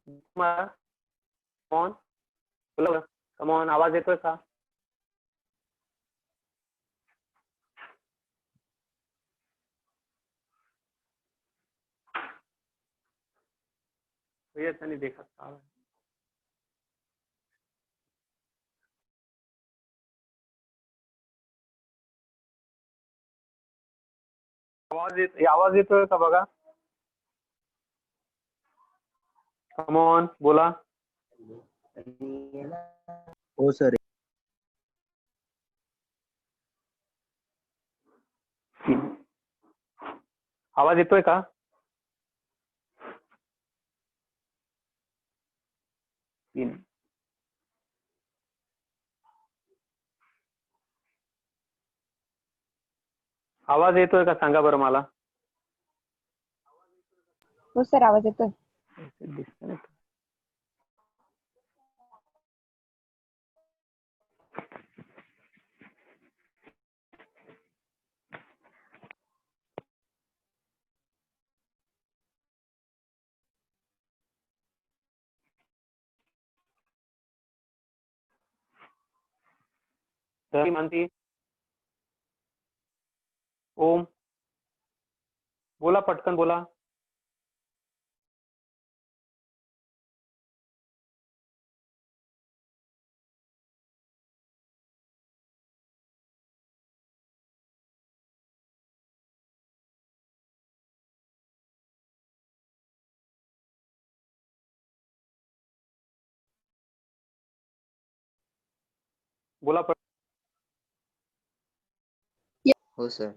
Come on बोला, come on, आवाज येतोय का? भैया नहीं देखा था। आवाज येतोय का बघा? कमॉन बोला. हो सर. आवाज येतोय का? आवाज येतोय का सांगा बरं मला. हो सर, आवाज येतोय. म्हणती ओम बोला, पटकन बोला. बोला हो सर.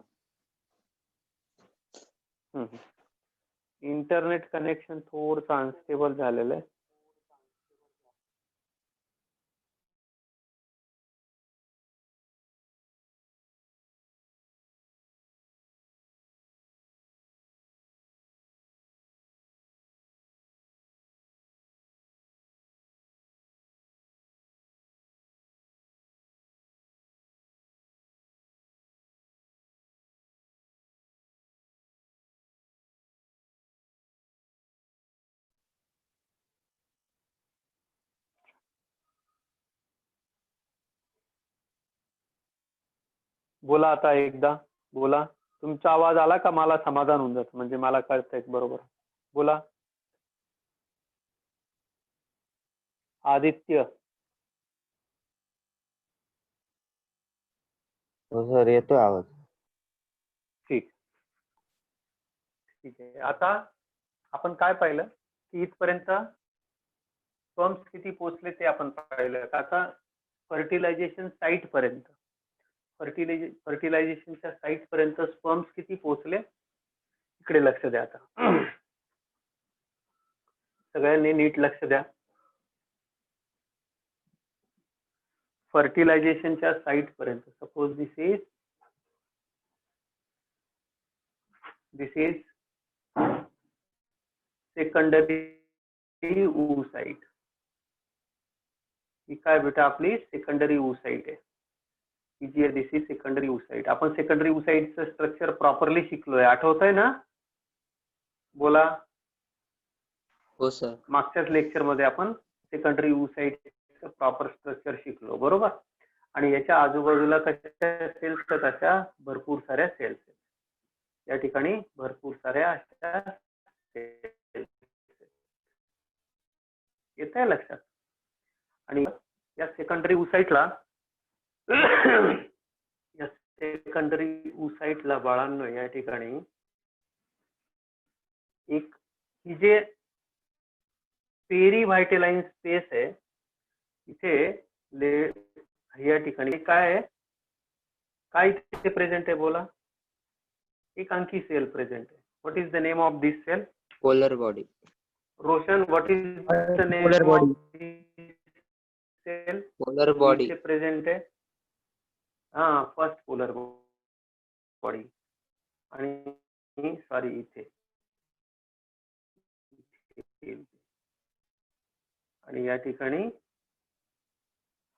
इंटरनेट कनेक्शन थोडंसं अनस्टेबल झालेलं आहे. बोला आता एकदा बोला. तुमचा आवाज आला का मला समाधान होऊन जातं, म्हणजे मला कळतंय बरोबर. बोला. आदित्य. हो सर, येतोय आवाज. ठीक आहे. आता आपण काय पाहिलं की इथपर्यंत स्पर्म्स किती पोहोचले ते आपण पाहिलं. आता फर्टिलायझेशन साईट पर्यंत, फर्टिलायझेशनच्या साईट पर्यंत स्पर्म्स किती पोहोचले इकडे लक्ष द्या. आता सगळ्यांनी नीट लक्ष द्या. फर्टिलायझेशनच्या साईट पर्यंत, suppose this is secondary oocyte. ही काय बेटा आपली सेकंडरी oocyte आहे. ही जी आहे दिस इज सेकंडरी oocyte. आपण सेकंडरी oocyteचं स्ट्रक्चर प्रॉपरली शिकलोय, आठवतंय ना? बोला. हो सर. मागच्याच लेक्चर मध्ये आपण सेकंडरी oocyteचं प्रॉपर स्ट्रक्चर शिकलो, बरोबर. आणि याच्या आजूबाजूला कशा सेल्स आहेत, अशा भरपूर साऱ्या सेल्स आहेत. या ठिकाणी भरपूर साऱ्या अशा सेल्स येत आहे लक्षात. आणि या सेकंडरी oocyteला या सेकंडरी oocyteला बाळांनो या ठिकाणी एक ही जे पेरीव्हायटेलाइन स्पेस आहे, इथे या ठिकाणी काय आहे, काय इथे प्रेझेंट आहे बोला. एक अंकी सेल प्रेझेंट आहे. What is the name of this cell? Polar body. Roshan, what is the name polar of body. This cell? Polar body present आहे. हा, फर्स्ट पोलर बॉडी. आणि सॉरी इथे आणि या ठिकाणी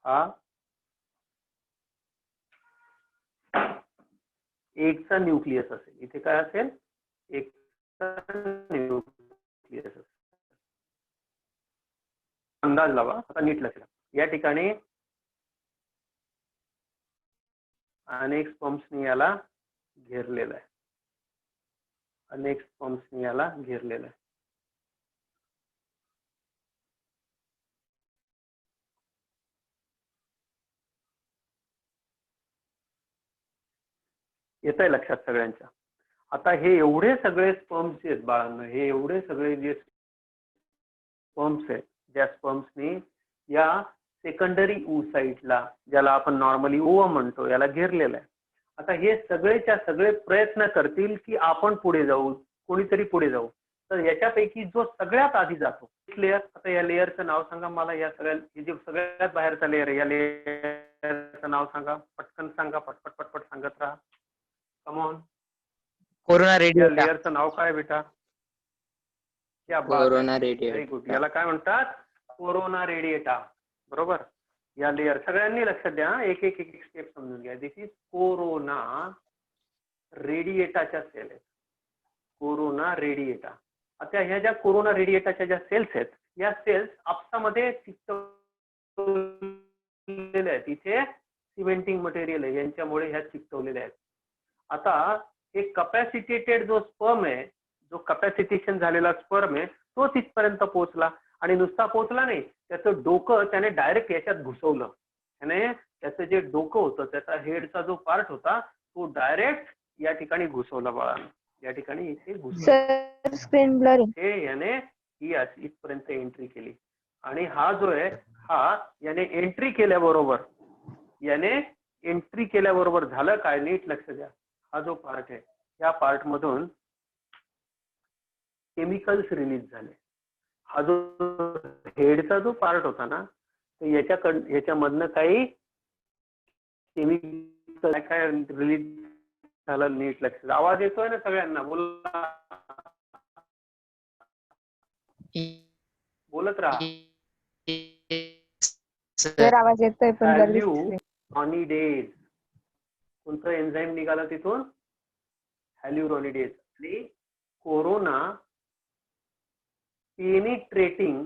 हा एकचा न्यूक्लियस असेल. इथे काय असेल? एकचा न्यूक्लियस असेल. अंदाज लावा. आता नीट लक्ष द्या. या ठिकाणी अनेक स्पर्म्सनी याला घेरलेलं आहे. अनेक स्पर्म्सनी याला घेरलेलं आहे. येत आहे लक्षात सगळ्यांच्या. आता हे एवढे सगळे स्पर्म्स जे आहेत बाळांनो, हे एवढे सगळे जे स्पर्म्स आहेत, ज्या स्पर्म्सनी या सेकंडरी oocyteला, ज्याला आपण नॉर्मली ओवम म्हणतो, याला घेरलेलं आहे. आता हे सगळेच्या सगळे प्रयत्न करतील की आपण पुढे जाऊ, कोणीतरी पुढे जाऊ. तर याच्यापैकी जो सगळ्यात आधी जातो लेअर, आता या लेअरचं नाव सांगा मला. या सगळ्या हे जे सगळ्यात बाहेरचा लेअर आहे, या लेअरचं नाव सांगा. पटकन सांगा, पटपट पटपट सांगत राहा. Come on. Corona radiata. लेअरचं नाव काय बेटा? क्या बात कोरोना आहे, रेडिएटा. Very good. याला काय म्हणतात? Corona radiata. बरोबर. या लेअर सगळ्यांनी लक्षात द्या. एक एक एक स्टेप समजून घ्या. दिस इज कोरोना रेडिएटाच्या सेल आहेत. Corona radiata. आता ह्या ज्या कोरोना रेडिएटाच्या ज्या सेल्स आहेत, या सेल्स आपसामध्ये चिकटवलेल्या आहेत. इथे सिमेंटिंग मटेरियल आहे, यांच्यामुळे ह्या चिकटवलेल्या आहेत. आता एक कॅपॅसिटेटेड जो स्पर्म आहे, जो कॅपॅसिटेशन झालेला स्पर्म आहे, तो तिथपर्यंत पोहोचला. आणि नुसता पोहोचला नाही, त्याचं डोकं त्याने डायरेक्ट याच्यात घुसवलं. त्याने त्याचं जे डोकं होतं, त्याचा हेडचा जो पार्ट होता, तो डायरेक्ट या ठिकाणी घुसवला बाळांनो. या ठिकाणी इथे घुसवला. स्क्रीन ब्लर हे याने ही इथपर्यंत एंट्री केली. आणि हा जो आहे, हा याने एंट्री केल्याबरोबर झालं काय? नीट लक्ष द्या. हा जो पार्ट आहे, या पार्ट मधून केमिकल्स रिलीज झाले. हा जो हेडचा जो पार्ट होता ना, तर याच्यामधनं काही केमिकल काय रिलीज झालं. नीट लक्ष द्या. आवाज येतोय ना सगळ्यांना? बोलत राहा. सर आवाज येतोय पण blur दिसतोय. हॅल्युरॉनिडेज. कोणतं एन्झाईम निघाला तिथून? हॅल्युरॉनिडेज. आणि कोरोना पेनिट्रेटिंग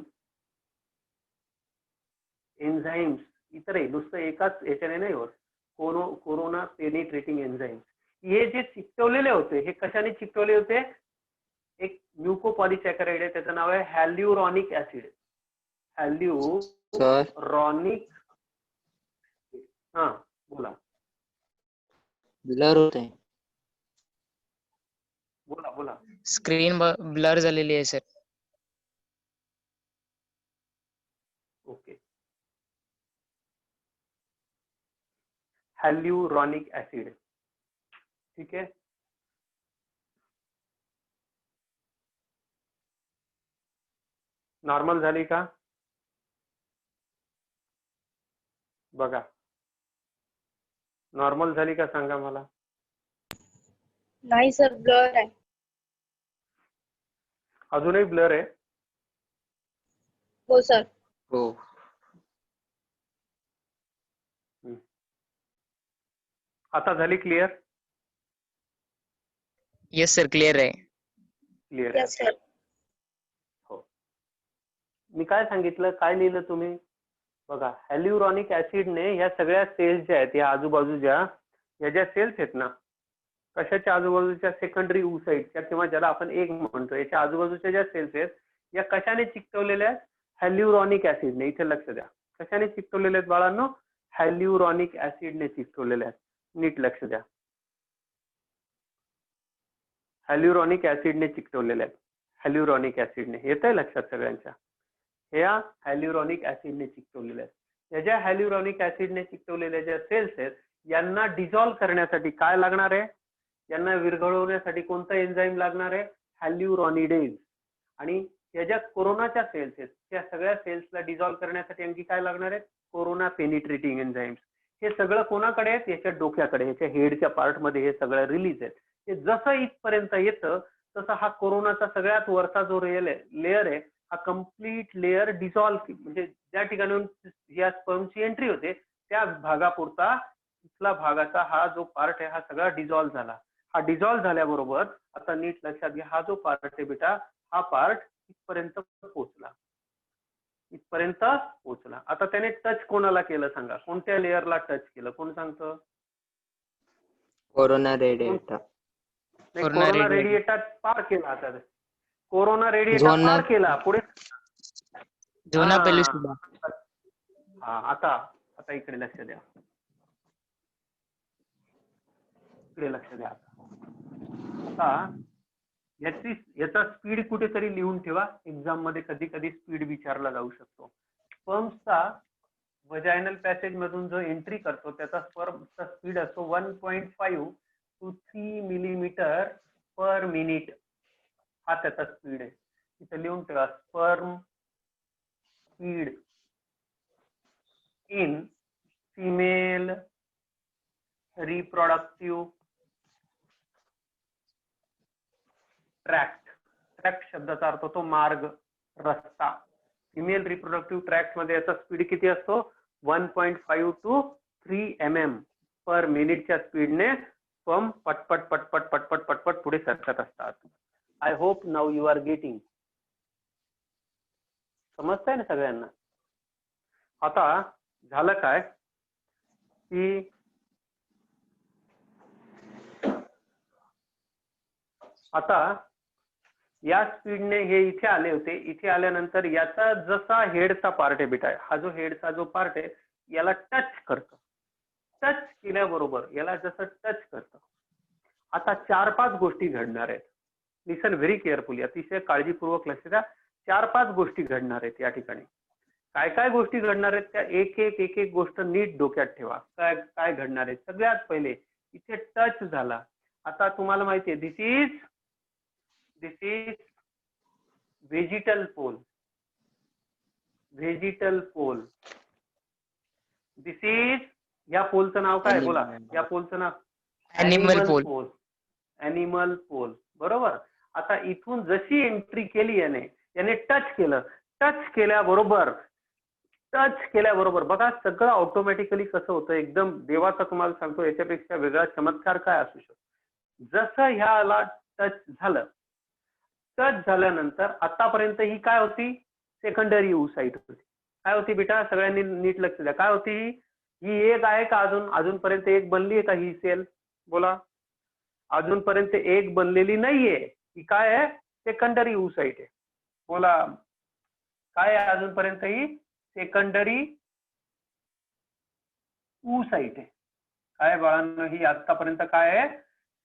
एन्झाईम्स, इतरही नुसतं एकाच याच्याने नाही होत. कोरोना पेनिट्रेटिंग एन्झाईम्स हे जे चिकटवलेले होते, हे कशाने चिकटवले होते? एक म्युकोपॉलिसॅकराइड आहे, त्याचं नाव आहे हॅल्युरॉनिक ऍसिड. हॅल्युरॉनिक. हा बोला. ब्लर होते. बोला बोला. स्क्रीन ब्लर झालेली आहे सर. ओके. हॅल्युरॉनिक ऍसिड. ठीक आहे. नॉर्मल झाली का? बघा. नॉर्मल झाली का सांगा मला. नाही सर ब्लर आहे. अजूनही ब्लर आहे. हो सर. हो. आता झाली क्लिअर? येस सर क्लिअर आहे. क्लिअर आहे. Yes sir. हो. मी काय सांगितलं, काय लिहिलं तुम्ही? बघा, हॅल्युरॉनिक ऍसिडने ह्या सगळ्या सेल्स ज्या आहेत, या आजूबाजूच्या या ज्या सेल्स आहेत ना, कशाच्या आजूबाजूच्या? सेकंडरी oocyteच्या, किंवा ज्याला आपण एग म्हणतो, याच्या आजूबाजूच्या ज्या सेल्स आहेत, या कशाने चिकटवलेल्या आहेत? हॅल्युरॉनिक ऍसिडने. इथे लक्ष द्या. कशाने चिकटवलेले आहेत बाळांनो? हॅल्युरॉनिक ऍसिडने चिकटवलेले आहेत. नीट लक्ष द्या. हॅल्युरॉनिक ऍसिडने चिकटवलेले आहेत. हॅल्युरॉनिक ऍसिडने. येत आहे लक्षात सगळ्यांच्या? ह्या हॅल्युरॉनिक ऍसिडने चिकटवलेल्या आहेत. या ज्या हॅल्युरॉनिक ऍसिडने चिकटवलेल्या ज्या सेल्स आहेत, यांना डिझॉल्व्ह करण्यासाठी काय लागणार आहे? यांना विरघळवण्यासाठी कोणता एन्झाईम लागणार आहे? हॅल्युरॉनिडेज. आणि या ज्या कोरोनाच्या सेल्स आहेत, त्या सगळ्या सेल्सला डिझॉल्व्ह करण्यासाठी आणखी काय लागणार आहे? Corona penetrating enzymes. हे सगळं कोणाकडे आहेत? याच्या डोक्याकडे, याच्या हेडच्या पार्टमध्ये हे सगळं रिलीज आहेत. हे जसं इथपर्यंत येतं, तसं हा कोरोनाचा सगळ्यात वरचा जो लेअर आहे, हा कम्प्लीट लेअर डिझॉल्व्ह, म्हणजे ज्या ठिकाणी या स्पर्मची एंट्री होते, त्या भागापुरता इथला भागाचा हा जो पार्ट आहे, हा सगळा डिझॉल्व्ह झाला. हा डिझॉल्व्ह झाल्याबरोबर आता नीट लक्षात घ्या, हा जो पार्ट आहे बेटा, हा पार्ट इथपर्यंत पोहोचला. इथपर्यंत पोहोचला. आता त्याने टच कोणाला केलं सांगा, कोणत्या लेअरला टच केलं, कोण सांगतं? Corona radiator. Corona corona radiator. Radiator पार केला. आता कोरोना रेडिएटर झोना- पार केला. पुढे झोना हा. पेलुसिडा. हा, आता इकडे लक्ष द्या. इकडे लक्ष द्या. आता याचा स्पीड कुठेतरी लिहून ठेवा. एक्झाम मध्ये कधी कधी स्पीड विचारला जाऊ शकतो. स्पर्मचा वजायनल पॅसेज मधून जो एंट्री करतो त्याचा स्पर्मचा स्पीड असतो 1.5 to 3 मिलीमीटर पर मिनिट. हा त्याचा स्पीड आहे. इथे लिहून ठेवा. Sperm speed in female reproductive tract शब्दाचा अर्थ होतो मार्ग, रस्ता. फिमेल रिप्रोडक्टिव्ह ट्रॅक्ट मध्ये याचा स्पीड किती असतो? 1.5 to 3 mm पर मिनिटच्या स्पीडने स्पर्म पटपट पटपट पटपट पटपट पुढे सरकत असतात. I hope now you are getting. समजतंय ना सगळ्यांना? आता झालं काय की आता या स्पीडने हे इथे आले होते. इथे आल्यानंतर याचा जसा हेडचा पार्ट आहे बेटा, हा जो हेडचा जो पार्ट आहे याला टच करतं. टच केल्याबरोबर याला जसं टच करतं, आता 4-5 गोष्टी घडणार आहेत. लिसन व्हेरी केअरफुली, अतिशय काळजीपूर्वक लक्ष द्या. 4-5 गोष्टी घडणार आहेत या ठिकाणी. काय काय गोष्टी घडणार आहेत त्या एक एक गोष्ट नीट डोक्यात ठेवा. काय घडणार आहे? सगळ्यात पहिले इथे टच झाला. आता तुम्हाला माहिती आहे this is vegetal pole. This is, या पोलचं नाव काय? बोला, या पोलचं नाव? Animal pole. Animal pole. बरोबर. आता इथून जशी एंट्री केली याने टच केलं. टच केल्याबरोबर बघा सगळं ऑटोमॅटिकली कसं होतं. एकदम देवाचा तुम्हाला सांगतो, याच्यापेक्षा वेगळा चमत्कार काय असू शकतो. जसं ह्याला टच झाल्यानंतर आतापर्यंत ही काय होती? सेकंडरी oocyte होती. काय होती बेटा? सगळ्यांनी नीट लक्ष द्या. काय होती ही? एक आहे का अजूनपर्यंत एक बनली आहे का ही सेल? बोला. अजूनपर्यंत एक बनलेली नाहीये. ही काय आहे? सेकंडरी oocyte आहे. बोला, काय आहे अजूनपर्यंत? ही सेकंडरी oocyte आहे. काय बाळांनो, ही आतापर्यंत काय आहे?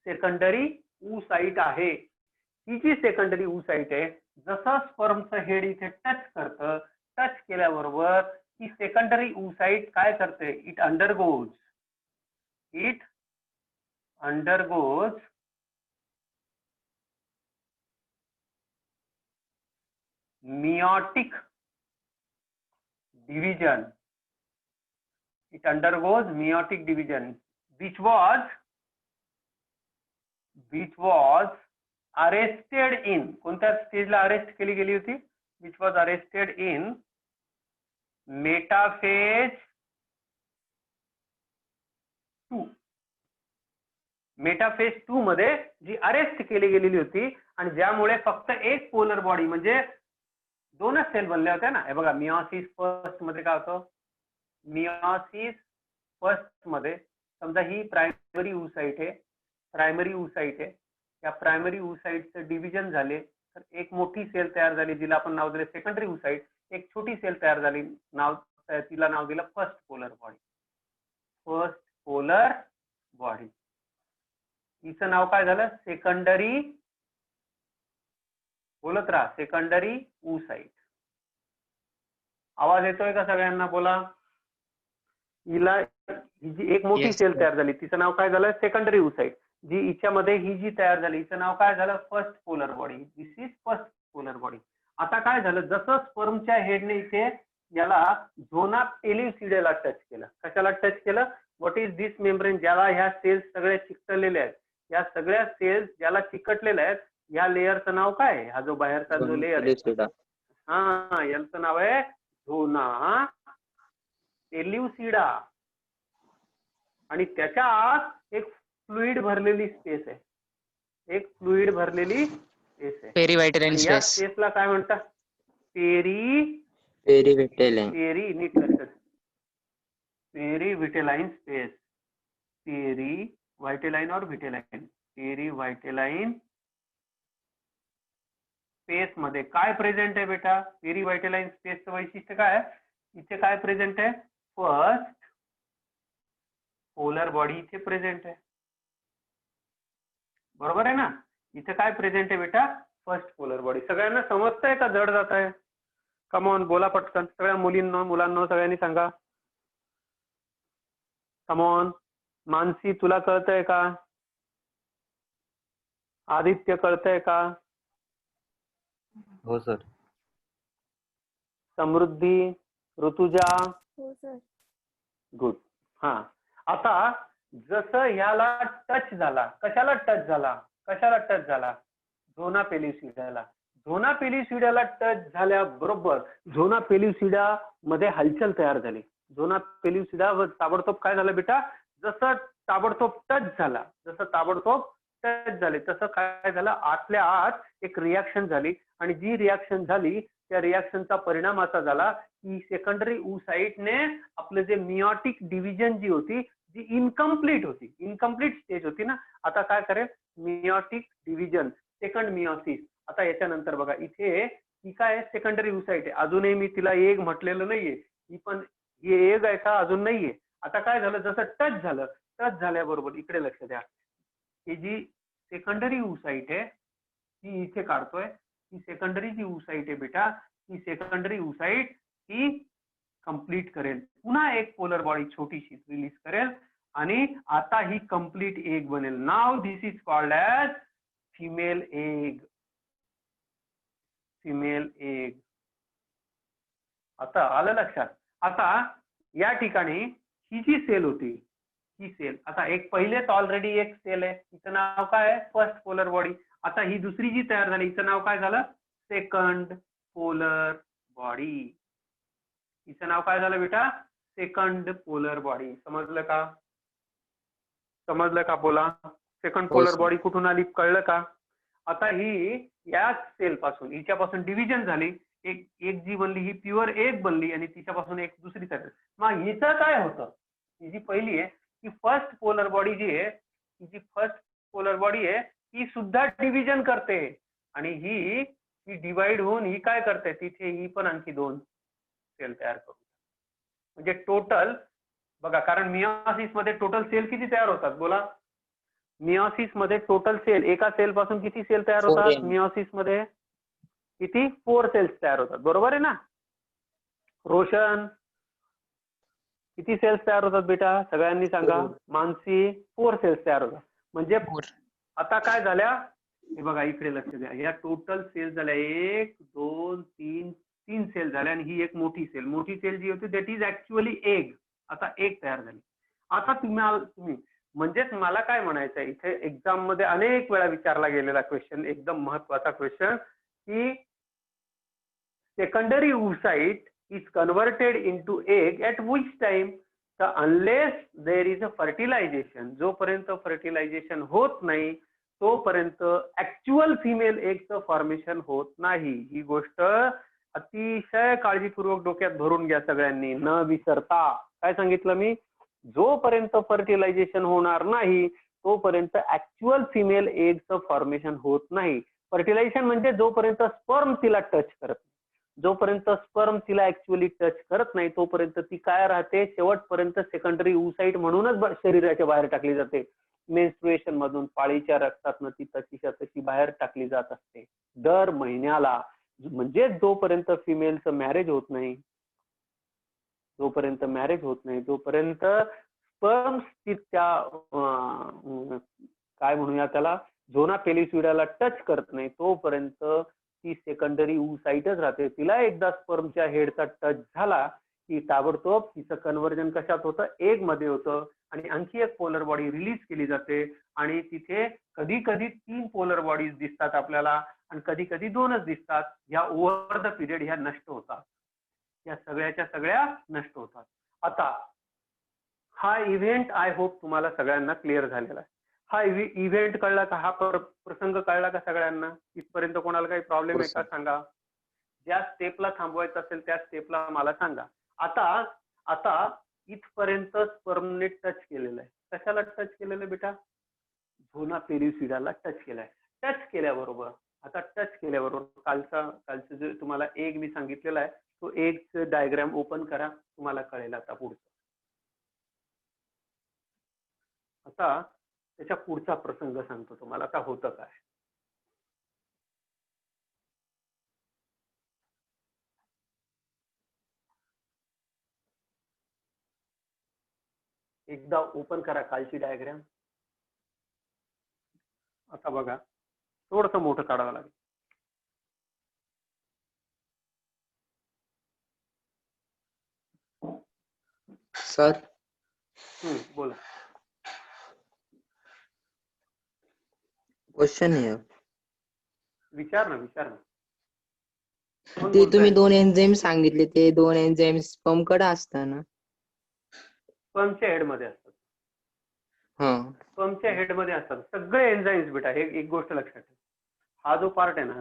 सेकंडरी oocyte आहे. ही जी सेकंडरी oocyte आहे, जसं स्पर्मचं हेड इथे टच करतं, टच केल्याबरोबर ही सेकंडरी oocyte काय करते? It undergoes meiotic division. It undergoes meiotic division, which was arrested in, कोणत्या स्टेजला अरेस्ट केली गेली होती? which was arrested in metaphase 2. Metaphase 2 मध्ये जी अरेस्ट केली गेलेली होती आणि ज्यामुळे फक्त एक पोलर बॉडी म्हणजे 2च सेल बनल्या होत्या ना. हे बघा, मियोसिस फर्स्ट मध्ये काय होतं? मियोसिस फर्स्ट मध्ये समजा ही प्रायमरी oocyte आहे. या प्रायमरी oocyteचं डिव्हिजन झाले तर एक मोठी सेल तयार झाली जिला आपण नाव दिले सेकंडरी oocyte. एक छोटी सेल तयार झाली, तिला नाव दिलं फर्स्ट पोलर बॉडी. हिचं नाव काय झालं? सेकंडरी. बोलत राहा, सेकंडरी oocyte. आवाज येतोय का सगळ्यांना? बोला. हिला ही जी एक मोठी Yes, सेल sir. तयार झाली तिचं नाव काय झालं? Secondary oocyte. जी हिच्यामध्ये ही जी तयार झाली हिचं नाव काय झालं? First polar body. This is first polar body. आता काय झालं? जसं स्पर्मच्या हेडने इथे याला झोना पेल्युसिडाला टच केलं. कशाला टच केलं? What is this membrane? ज्याला ह्या सेल्स सगळ्या चिकटलेल्या आहेत. या सगळ्या सेल्स ज्याला चिकटलेल्या आहेत या लेअरचं नाव काय? हा जो बाहेरचा जो लेअर आहे, हा, याचं नाव आहे झोना पेल्युसिडा. आणि त्याच्या आत एक फ्लुइड भरलेली स्पेस आहे. पेरिव्हायटल आणि या स्पेस. स्पेसला काय म्हणतात? पेरिव्हायटल पेरिव्हिटेलाइन. नीट लक्षात. पेरिव्हिटेलाइन स्पेस. पेरिव्हिटेलाइन और व्हिटेलाइन. पेरिव्हिटेलाइन स्पेस मध्ये काय प्रेझेंट आहे बेटा? पेरिव्हिटेलाइन स्पेसचं वैशिष्ट्य काय आहे? इथे काय प्रेझेंट आहे? फर्स्ट पोलर बॉडी इथे प्रेझेंट आहे. बरोबर आहे ना? इथे काय प्रेझेंट आहे बेटा? First polar body. सगळ्यांना समजतंय का जड जात आहे? कमॉन बोला पटकन. सगळ्या मुलींना मुलांना सगळ्यांनी सांगा. कमॉन. मानसी तुला कळतंय का? आदित्य कळतंय का? हो सर. समृद्धी, ऋतुजा. हो सर. गुड. हा, आता जसं ह्याला टच झाला, कशाला टच झाला? कशाला टच झाला? झोना पेलिसिडाला. झोना पेलिसिडाला टच झाल्याबरोबर झोना पेलिसिडा मध्ये हलचल तयार झाली. झोना पेलिसिडा ताबडतोब काय झालं बेटा? जसं ताबडतोब टच झाला, जसं ताबडतोब टच झाले तसं काय झालं? आतल्या आत एक रिॲक्शन झाली आणि जी रिॲक्शन झाली त्या रिॲक्शनचा परिणाम असा झाला की सेकंडरी ऊसाइटने आपलं जे मियोटिक डिव्हिजन जी होती जी इनकम्प्लीट होती, इनकम्प्लीट स्टेज होती ना, आता काय करेल? Meiotic division, second meiosis. आता याच्यानंतर बघा इथे ही काय आहे? सेकंडरी ऊसाइट आहे. अजूनही मी तिला एग म्हटलेलं नाहीये, ही पण ही एग आहे का? अजून नाहीये. आता काय झालं? जसं टच झालं, टच झाल्याबरोबर इकडे लक्ष द्या, ही जी सेकंडरी ऊसाइट आहे ती इथे काढतोय. ही सेकंडरी जी ऊसाइट आहे बेटा, ही सेकंडरी ऊसाइट ही कंप्लीट करेल, पुन्हा एक पोलर बॉडी छोटीशी रिलीज करेल आणि आता ही कंप्लीट एग बनेल. नाव this is called as female egg. Female egg. आता आलं लक्षात? आता या ठिकाणी ही जी सेल होती, ही सेल आता एक पहिलेच ऑलरेडी एक सेल आहे, तिचं नाव काय आहे? First polar body. आता ही दुसरी जी तयार झाली हिचं नाव काय झालं? Second polar body. हिचं नाव काय झालं बेटा? Second polar body. समजलं का? समजलं का? बोला. सेकंड पोलर बॉडी कुठून आली? कळलं का? आता ही याच सेल पासून, हिच्यापासून डिव्हिजन झाली, एक जी बनली ही प्युअर एग बनली आणि तिच्यापासून एक दुसरी तयार. मग हिचं काय होतं? ही जी पहिली आहे ही फर्स्ट पोलर बॉडी जी आहे, ही जी फर्स्ट पोलर बॉडी आहे ही सुद्धा डिव्हिजन करते आणि ही डिवाइड होऊन ही काय करते? तिथे ही पण आणखी दोन सेल तयार करू. म्हणजे टोटल बघा, कारण मियोसिस मध्ये टोटल सेल किती तयार होतात? बोला. मियोसिस मध्ये टोटल सेल, एका सेल पासून किती सेल तयार होतात? मियोसिस मध्ये किती? 4 सेल्स तयार होतात. बरोबर आहे ना? रोशन, किती सेल्स तयार होतात बेटा? सगळ्यांनी सांगा. मानसी, 4 सेल्स तयार होतात. म्हणजे आता काय झाल्या? हे बघा इकडे लक्ष द्या. या टोटल सेल झाल्या 1 2 3 3 सेल झाल्या आणि ही एक मोठी सेल. मोठी सेल जी होती दॅट इज ऍक्च्युअली एग. आता एग तयार झाली. आता तुम्ही म्हणजेच मला काय म्हणायचं आहे, इथे एक्झाम मध्ये अनेक वेळा विचारला गेलेला क्वेश्चन, एकदम महत्वाचा क्वेश्चन, की secondary oocyte is converted into egg at which time? तर unless there is a fertilization, जोपर्यंत फर्टिलायझेशन होत नाही तोपर्यंत ऍक्च्युअल फिमेल एगचं फॉर्मेशन होत नाही. ही गोष्ट अतिशय काळजीपूर्वक डोक्यात भरून घ्या सगळ्यांनी, न विसरता. काय सांगितलं मी? जोपर्यंत फर्टिलायझेशन होणार नाही तोपर्यंत ऍक्च्युअल फिमेल एगचं फॉर्मेशन होत नाही. फर्टिलायझेशन म्हणजे जोपर्यंत स्पर्म तिला टच करत नाही, जोपर्यंत स्पर्म तिला ऍक्च्युअली टच करत नाही तोपर्यंत ती काय राहते? शेवटपर्यंत सेकंडरी oocyte म्हणूनच शरीराच्या बाहेर टाकली जाते. मेन्स्ट्रुएशन मधून, पाळीच्या रक्तातून ती तशी बाहेर टाकली जात असते दर महिन्याला. म्हणजे जोपर्यंत फिमेलचं मॅरेज होत नाही, जोपर्यंत मॅरेज होत नाही तोपर्यंत स्पर्म त्या काय म्हणूया त्याला, झोना पेलिसिडाला टच करत नाही तोपर्यंत ती सेकंडरी oocyteच राहते. तिला एकदा स्पर्मच्या हेडचा टच झाला की ताबडतोब तिचं कन्व्हर्जन कशात होतं? एग मध्ये होतं आणि आणखी एक पोलर बॉडी रिलीज केली जाते आणि तिथे कधी कधी 3 पोलर बॉडीज दिसतात आपल्याला आणि कधी कधी 2च दिसतात. ह्या ओव्हर द पिरियड ह्या नष्ट होतात. या सगळ्याच्या सगळ्या नष्ट होतात. आता हा इव्हेंट आय होप तुम्हाला सगळ्यांना क्लिअर झालेला आहे. हा इव्हेंट कळला का? हा प्रसंग कळला का सगळ्यांना? इथपर्यंत कोणाला काही प्रॉब्लेम आहे का सांगा. ज्या स्टेपला थांबवायचं असेल त्या स्टेपला मला सांगा. आता इथपर्यंत स्पर्मने टच केलेलं आहे. कशाला टच केलेलं आहे बेटा? झोना पेल्युसिडाला टच केलाय. टच केल्याबरोबर कालचं जे तुम्हाला एग मी सांगितलेला आहे तो एगचं डायग्राम ओपन करा, तुम्हाला कळेल आता पुढचं. आता त्याच्या पुढचा प्रसंग सांगतो तुम्हाला आता होतं काय. एकदा ओपन करा कालची डायग्राम. आता बघा थोडंसं मोठं काढावं लागेल. सर बोला. क्वेश्चन आहे. विचार ना. कोण ते तुम्ही बोलतंय? 2 एन्झाईम सांगितले, ते 2 एन्झाईम स्पर्म कडे असतात ना? स्पर्मच्या हेड मध्ये असतात. स्पर्मच्या हेड मध्ये असतात सगळे एन्झाईम्स बेटा. हे एक गोष्ट लक्षात ठेव. हा जो पार्ट आहे ना,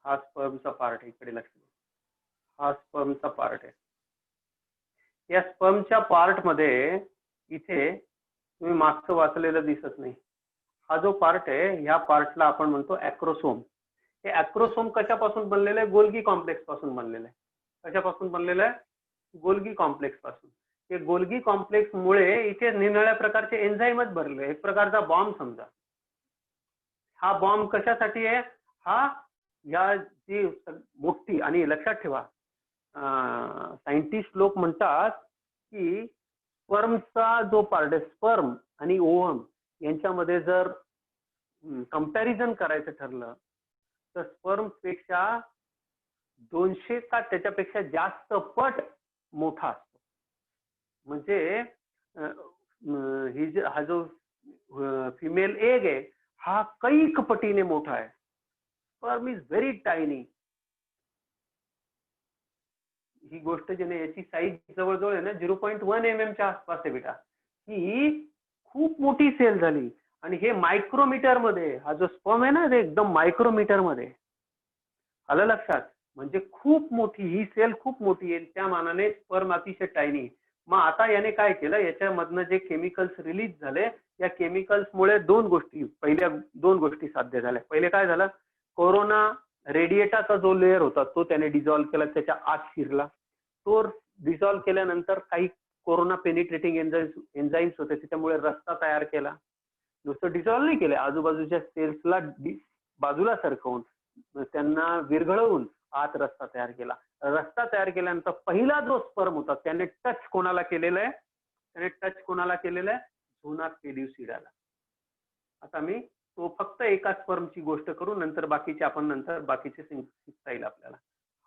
हा स्पर्मचा पार्ट आहे. इकडे लक्ष द्या. हा स्पर्मचा पार्ट आहे. या स्पर्मच्या पार्ट मध्ये इथे तुम्ही मागचं वाचलेलं दिसत नाही. हा जो पार्ट आहे ह्या पार्टला आपण म्हणतो ऍक्रोसोम. हे ऍक्रोसोम कशापासून बनलेलं आहे? गोल्गी कॉम्प्लेक्स पासून बनलेलं आहे. कशापासून बनलेलं आहे? गोल्गी कॉम्प्लेक्स पासून. हे गोल्गी कॉम्प्लेक्स मुळे इथे निरनिराळ्या प्रकारचे एन्झाईमच भरले. एक प्रकारचा बॉम्ब समजा. हा बॉम्ब कशासाठी आहे? हा या जी मोठी, आणि लक्षात ठेवा सायंटिस्ट लोक म्हणतात की स्पर्मचा जो पार्ट आहे, स्पर्म आणि ओव्हम यांच्यामध्ये जर कंपॅरिझन करायचं ठरलं तर स्पर्म पेक्षा 200 का त्याच्यापेक्षा जास्त पट मोठा असतो. म्हणजे हा जो फिमेल एग आहे हा कैक पटीने मोठा आहे. Sperm is very tiny. ही गोष्ट जी नाही याची साईज जवळजवळ आहे ना 0.1 mm च्या आसपास आहे बेटा. ही खूप मोठी सेल झाली आणि हे मायक्रोमीटर मध्ये, हा जो स्पर्म आहे ना ते एकदम मायक्रोमीटर मध्ये. आलं लक्षात? म्हणजे खूप मोठी ही सेल, खूप मोठी आहे. त्या मानाने स्पर्म अतिशय टायनी. मग आता याने काय केलं, याच्यामधनं जे केमिकल्स रिलीज झाले या केमिकल्समुळे पहिल्या दोन गोष्टी साध्य झाल्या. पहिले काय झालं, कोरोना रेडिएटाचा जो लेअर होता तो त्याने डिझॉल्व्ह केला, त्याच्या आत शिरला. तो डिझॉल्व्ह केल्यानंतर काही कोरोना पेनिट्रेटिंग एन्झाईम्स होते त्याच्यामुळे रस्ता तयार केला. नुसतं डिझॉल्व्ह नाही केलं, आजूबाजूच्या सेल्सला बाजूला सरकवून त्यांना विरघळवून आत रस्ता तयार केला. रस्ता तयार केल्यानंतर पहिला जो स्पर्म होता त्याने टच कोणाला केलेला आहे? झोना पेल्युसिडाला. आता मी तो फक्त एका स्पर्मची गोष्ट करू, नंतर बाकीचे शिकता येईल आपल्याला.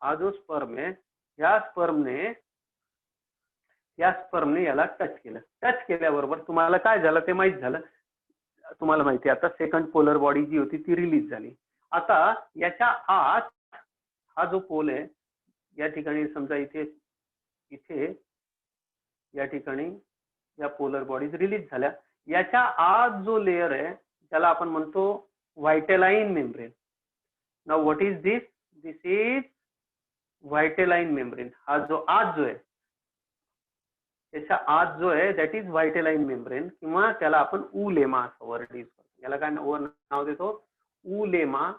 हा जो स्पर्म आहे या स्पर्मने याला टच केलं. टच केल्याबरोबर तुम्हाला काय झालं ते माहित झालं. तुम्हाला माहिती आहे आता सेकंड पोलर बॉडी जी होती ती रिलीज झाली. आता याच्या आत हा जो पोल आहे या ठिकाणी समजा इथे या ठिकाणी या पोलर बॉडीज रिलीज झाल्या. याच्या आत जो लेअर आहे त्याला आपण म्हणतो vitelline membrane. Now what is this? This is vitelline membrane. हा जो आत जो आहे त्याच्या आत जो आहे दॅट इज व्हायटेलाइन मेम्ब्रेन, किंवा त्याला आपण उलेमा असं वर्ड यूज करतो. याला काय नाव देतो? उलेमा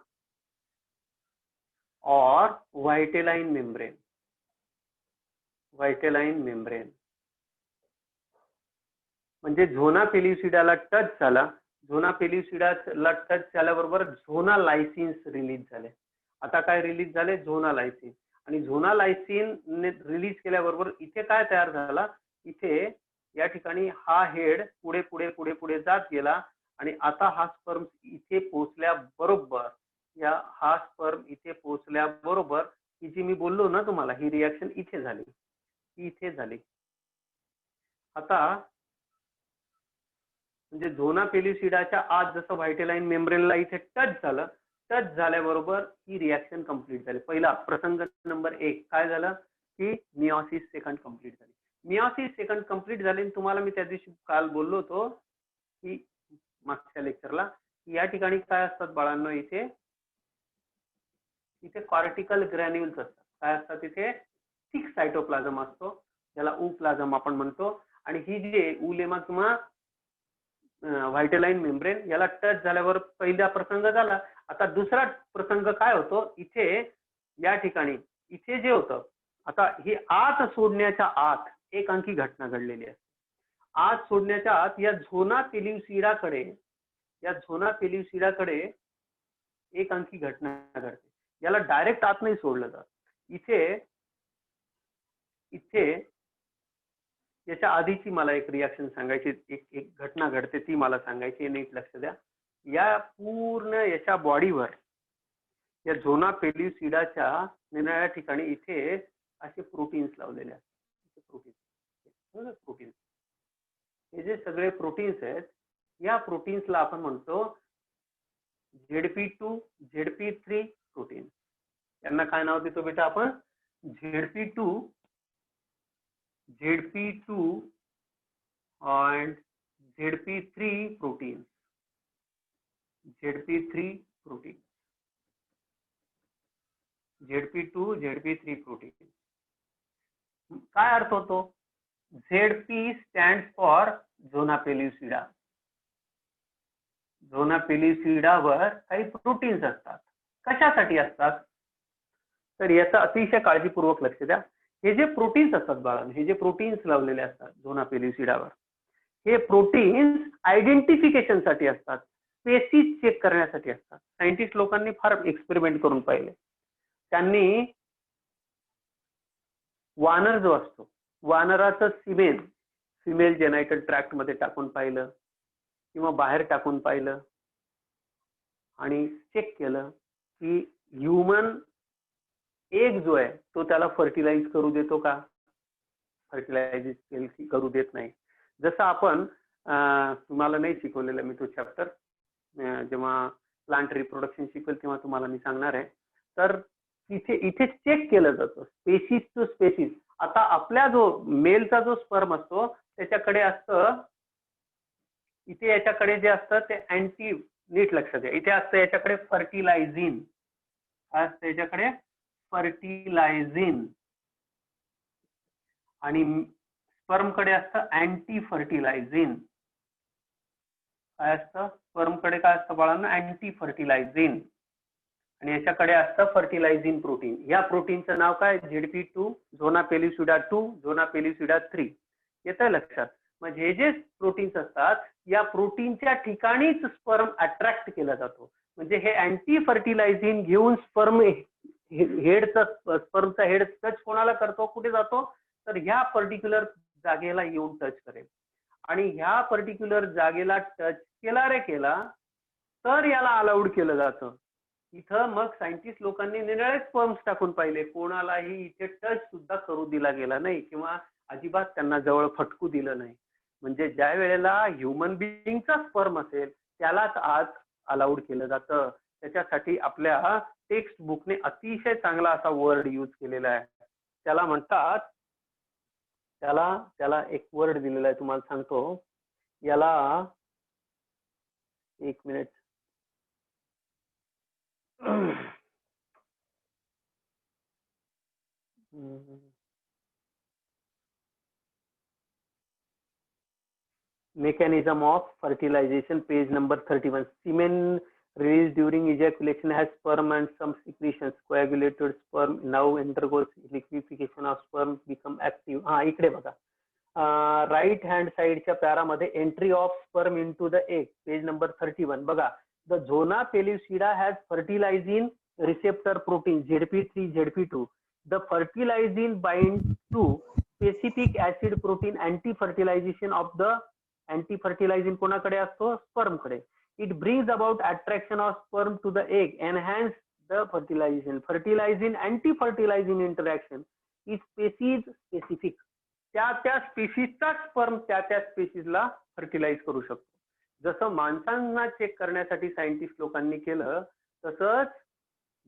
और व्हायटेलाइन मेम्ब्रेन. म्हणजे झोना पेल्युसिडाला टच झाला. झोना पेल्युसिडाला टच झाल्याबरोबर झोना लायसिन्स रिलीज झाले. आता काय रिलीज झाले? झोना लायसिन. आणि झोना लायसिन रिलीज केल्याबरोबर इथे काय तयार झाला? इथे या ठिकाणी हा हेड पुढे पुढे पुढे पुढे जात गेला आणि आता हा स्पर्म इथे पोहोचल्याबरोबर ही जी मी बोललो ना तुम्हाला, ही रिॲक्शन इथे झाली. आता म्हणजे झोना पेल्युसिडाच्या आत जसं व्हायटेलाइन मेम्ब्रेनला इथे टच झाल्याबरोबर ही रिॲक्शन कंप्लीट झाली. पहिला प्रसंग नंबर 1 काय झालं की मियोसिस सेकंड कंप्लीट झाली. मियोसिस सेकंड कंप्लीट झाली. तुम्हाला मी त्या दिवशी काल बोललो होतो की मागच्या लेक्चरला या ठिकाणी काय असतात बाळांनो, इथे कॉर्टिकल ग्रॅन्युल्स असतात. काय असतात तिथे, 6 सायटोप्लाझम असतो, ज्याला ओप्लाझम आपण म्हणतो. आणि ही जे उलेमा किंवा व्हायटलाईन मेम्ब्रेन याला टच झाल्यावर पहिला प्रसंग झाला. आता दुसरा प्रसंग काय होतो इथे, या ठिकाणी इथे जे होतं, आता ही आत सोडण्याच्या आत एक अंकी घटना घडलेली आहे. आत सोडण्याच्या आत या झोना पेल्युसिडाकडे एक अंकी घटना घडते. याला डायरेक्ट आत नाही सोडलं जात. इथे याच्या आधीची मला एक रिॲक्शन सांगायची, एक घटना घडते ती मला सांगायची, नीट लक्ष द्या. या पूर्ण याच्या बॉडीवर, या झोना पेल्युसिडाच्या निराळ्या ठिकाणी इथे असे प्रोटीन्स लावलेले असतात. प्रोटीन्स, हे जे सगळे प्रोटीन्स आहेत, या प्रोटीन्सला आपण म्हणतो ZP2, ZP3 प्रोटीन. यांना काय नाव देतो बेटा आपण, ZP2 and ZP3 protein. ZP2, ZP3 protein. काय अर्थ होतो, ZP स्टँड्स फॉर झोना पेल्युसिडा. झोना पेल्युसिडावर काही प्रोटीन्स असतात. कशासाठी असतात, तर याचं अतिशय काळजीपूर्वक लक्ष द्या. हे जे प्रोटीन्स असतात बाळांनो, हे जे प्रोटीन्स लावलेले असतात झोना पेल्युसिडावर, हे प्रोटीन्स आयडेंटिफिकेशन साठी असतात, स्पेसीज चेक करण्यासाठी असतात. सायंटिस्ट लोकांनी फार एक्सपेरिमेंट करून पाहिले. त्यांनी वानर जो असतो, वानराचं सिमेन फिमेल जेनायटल ट्रॅक्ट मध्ये टाकून पाहिलं किंवा बाहेर टाकून पाहिलं आणि चेक केलं की ह्युमन एग जो आहे तो त्याला फर्टिलाइज करू देतो का, फर्टिलाइज करू देत नाही. जसं आपण तुम्हाला नाही शिकवलेलं मी तो चॅप्टर, जेव्हा प्लांट रिप्रोडक्शन शिकवेल तेव्हा तुम्हाला मी सांगणार आहे. तर इथे चेक केलं जातं स्पेसीज टू स्पेसीज. आता आपल्या जो मेलचा जो स्पर्म असतो त्याच्याकडे असतं, इथे याच्याकडे जे असतं ते अँटी, नीट लक्षात द्या, इथे असतं याच्याकडे फर्टिलायझिन. काय असतं याच्याकडे, फर्टिलायझिन. आणि स्पर्म कडे असतं अँटी फर्टिलायझिन. काय असतं, स्पर्म कडे काय असतं बाळांना, अँटी फर्टिलायझिन. आणि याच्याकडे असतं फर्टिलायझिन प्रोटीन. या प्रोटीनचं नाव काय, ZP2, झोना पेल्युसिडा 2, झोना पेल्युसिडा 3. येतं लक्षात. म्हणजे हे जे प्रोटीन्स असतात या प्रोटीनच्या ठिकाणीच स्पर्म अट्रॅक्ट केला जातो. म्हणजे हे अँटी फर्टिलायझिन घेऊन स्पर्मचा हेड टच कोणाला करतो, कुठे जातो, तर ह्या पर्टिक्युलर जागेला येऊन टच करेल. आणि ह्या पर्टिक्युलर जागेला टच केला तर याला अलाउड केलं जातं. इथं मग सायंटिस्ट लोकांनी निराळे स्पर्म्स टाकून पाहिले, कोणालाही इथे टच सुद्धा करू दिला गेला नाही किंवा अजिबात त्यांना जवळ फटकू दिलं नाही. म्हणजे ज्या वेळेला ह्युमन बिईंगचा स्पर्म असेल त्यालाच आज अलाउड केलं जातं. त्याच्यासाठी आपल्या टेक्स्ट बुकने अतिशय चांगला असा वर्ड यूज केलेला आहे. त्याला म्हणतात, त्याला एक वर्ड दिलेला आहे, तुम्हाला सांगतो. याला एक minute, mechanism of fertilization, page number 31. Semen released during ejaculation has sperm and some secretions. Coagulated sperm now undergoes liquefaction of sperm become active. हा इकडे बघा, राईट हँड साइडच्या पॅरामध्ये entry of sperm into the egg, page number 31. बघा, the zona pellucida has fertilizin receptor protein ZP3, ZP2. The fertilizin binds to specific acid protein anti-fertilization of the anti-fertilizin कोणाकडे असतो, sperm कडे. It brings about attraction of sperm to the egg, enhance the fertilization. Fertilizin anti-fertilizin interaction is species specific. त्या स्पेसीजचा sperm त्या स्पेसीजला fertilise करू शकतो. जसं माणसांना check करण्यासाठी सायंटिस्ट लोकांनी केलं तसंच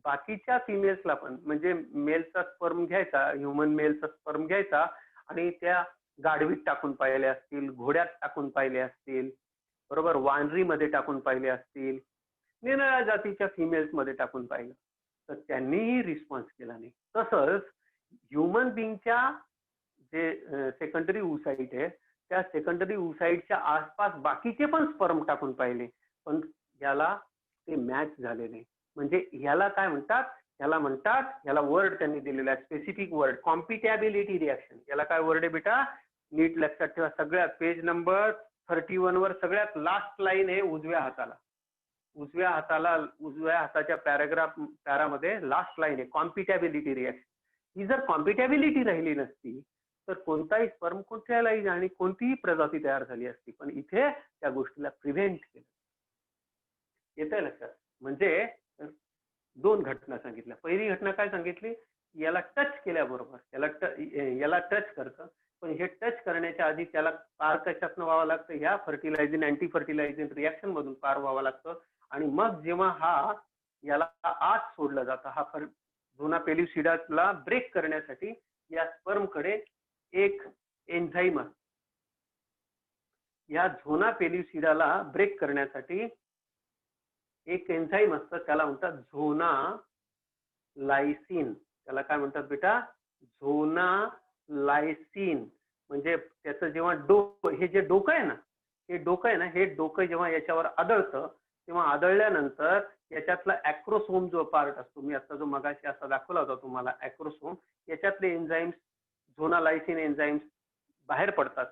बाकीच्या फिमेल्सला पण, म्हणजे मेलचा स्पर्म घ्यायचा, ह्युमन मेलचा स्पर्म घ्यायचा आणि त्या गाढवीत टाकून पाहिले असतील, घोड्यात टाकून पाहिले असतील, बरोबर, वानरीमध्ये टाकून पाहिले असतील, निराळ्या जातीच्या फिमेल्स मध्ये टाकून पाहिलं तर त्यांनीही रिस्पॉन्स केला नाही. तसंच ह्युमन बिंगच्या जे सेकंडरी oocyte आहे त्या सेकंडरी oocyteच्या आसपास बाकीचे पण स्पर्म टाकून पाहिले, पण याला ते मॅच झाले नाही. म्हणजे याला काय म्हणतात, याला वर्ड त्यांनी दिलेला आहे, स्पेसिफिक वर्ड, कॉम्पिटॅबिलिटी रिॲक्शन. याला काय वर्ड आहे बेटा, नीट लक्षात ठेवा. सगळ्यात पेज नंबर 31 वर सगळ्यात लास्ट लाईन आहे उजव्या हाताच्या पॅरामध्ये लास्ट लाईन आहे कॉम्पिटॅबिलिटी रिॲक्शन. ही जर कॉम्पिटॅबिलिटी राहिली नसती तर कोणताही स्पर्म कुठल्याही आणि कोणतीही प्रजाती तयार झाली असती, पण इथे त्या गोष्टीला प्रिव्हेंट केलं. येतंय लक्षात? म्हणजे दोन घटना सांगितल्या. पहिली घटना काय सांगितली, याला टच केल्याबरोबर याला टच करतं, पण हे टच करण्याच्या आधी त्याला पार कशातनं व्हावं लागतं, ह्या फर्टिलायझिंग अँटी फर्टिलायझिंग रिॲक्शन मधून पार व्हावं लागतं. आणि मग जेव्हा याला आत सोडलं जातं, हा झोना पेल्युसिडाला ब्रेक करण्यासाठी या स्पर्मकडे एक एन्झाईम असतो. या झोना पेल्युसिडाला ब्रेक करण्यासाठी एक एन्झाईम असतं, त्याला म्हणतात झोना लायसिन. त्याला काय म्हणतात बेटा, झोना लायसिन. म्हणजे त्याचं जेव्हा हे जे डोकं आहे ना, हे डोकं जेव्हा याच्यावर आदळतं तेव्हा आदळल्यानंतर याच्यातला ॲक्रोसोम जो पार्ट असतो, मी आता जो मगाशी असा दाखवला होता तुम्हाला ॲक्रोसोम, याच्यातले एन्झाईम्स, झोना लायसिन एन्झाईम्स बाहेर पडतात.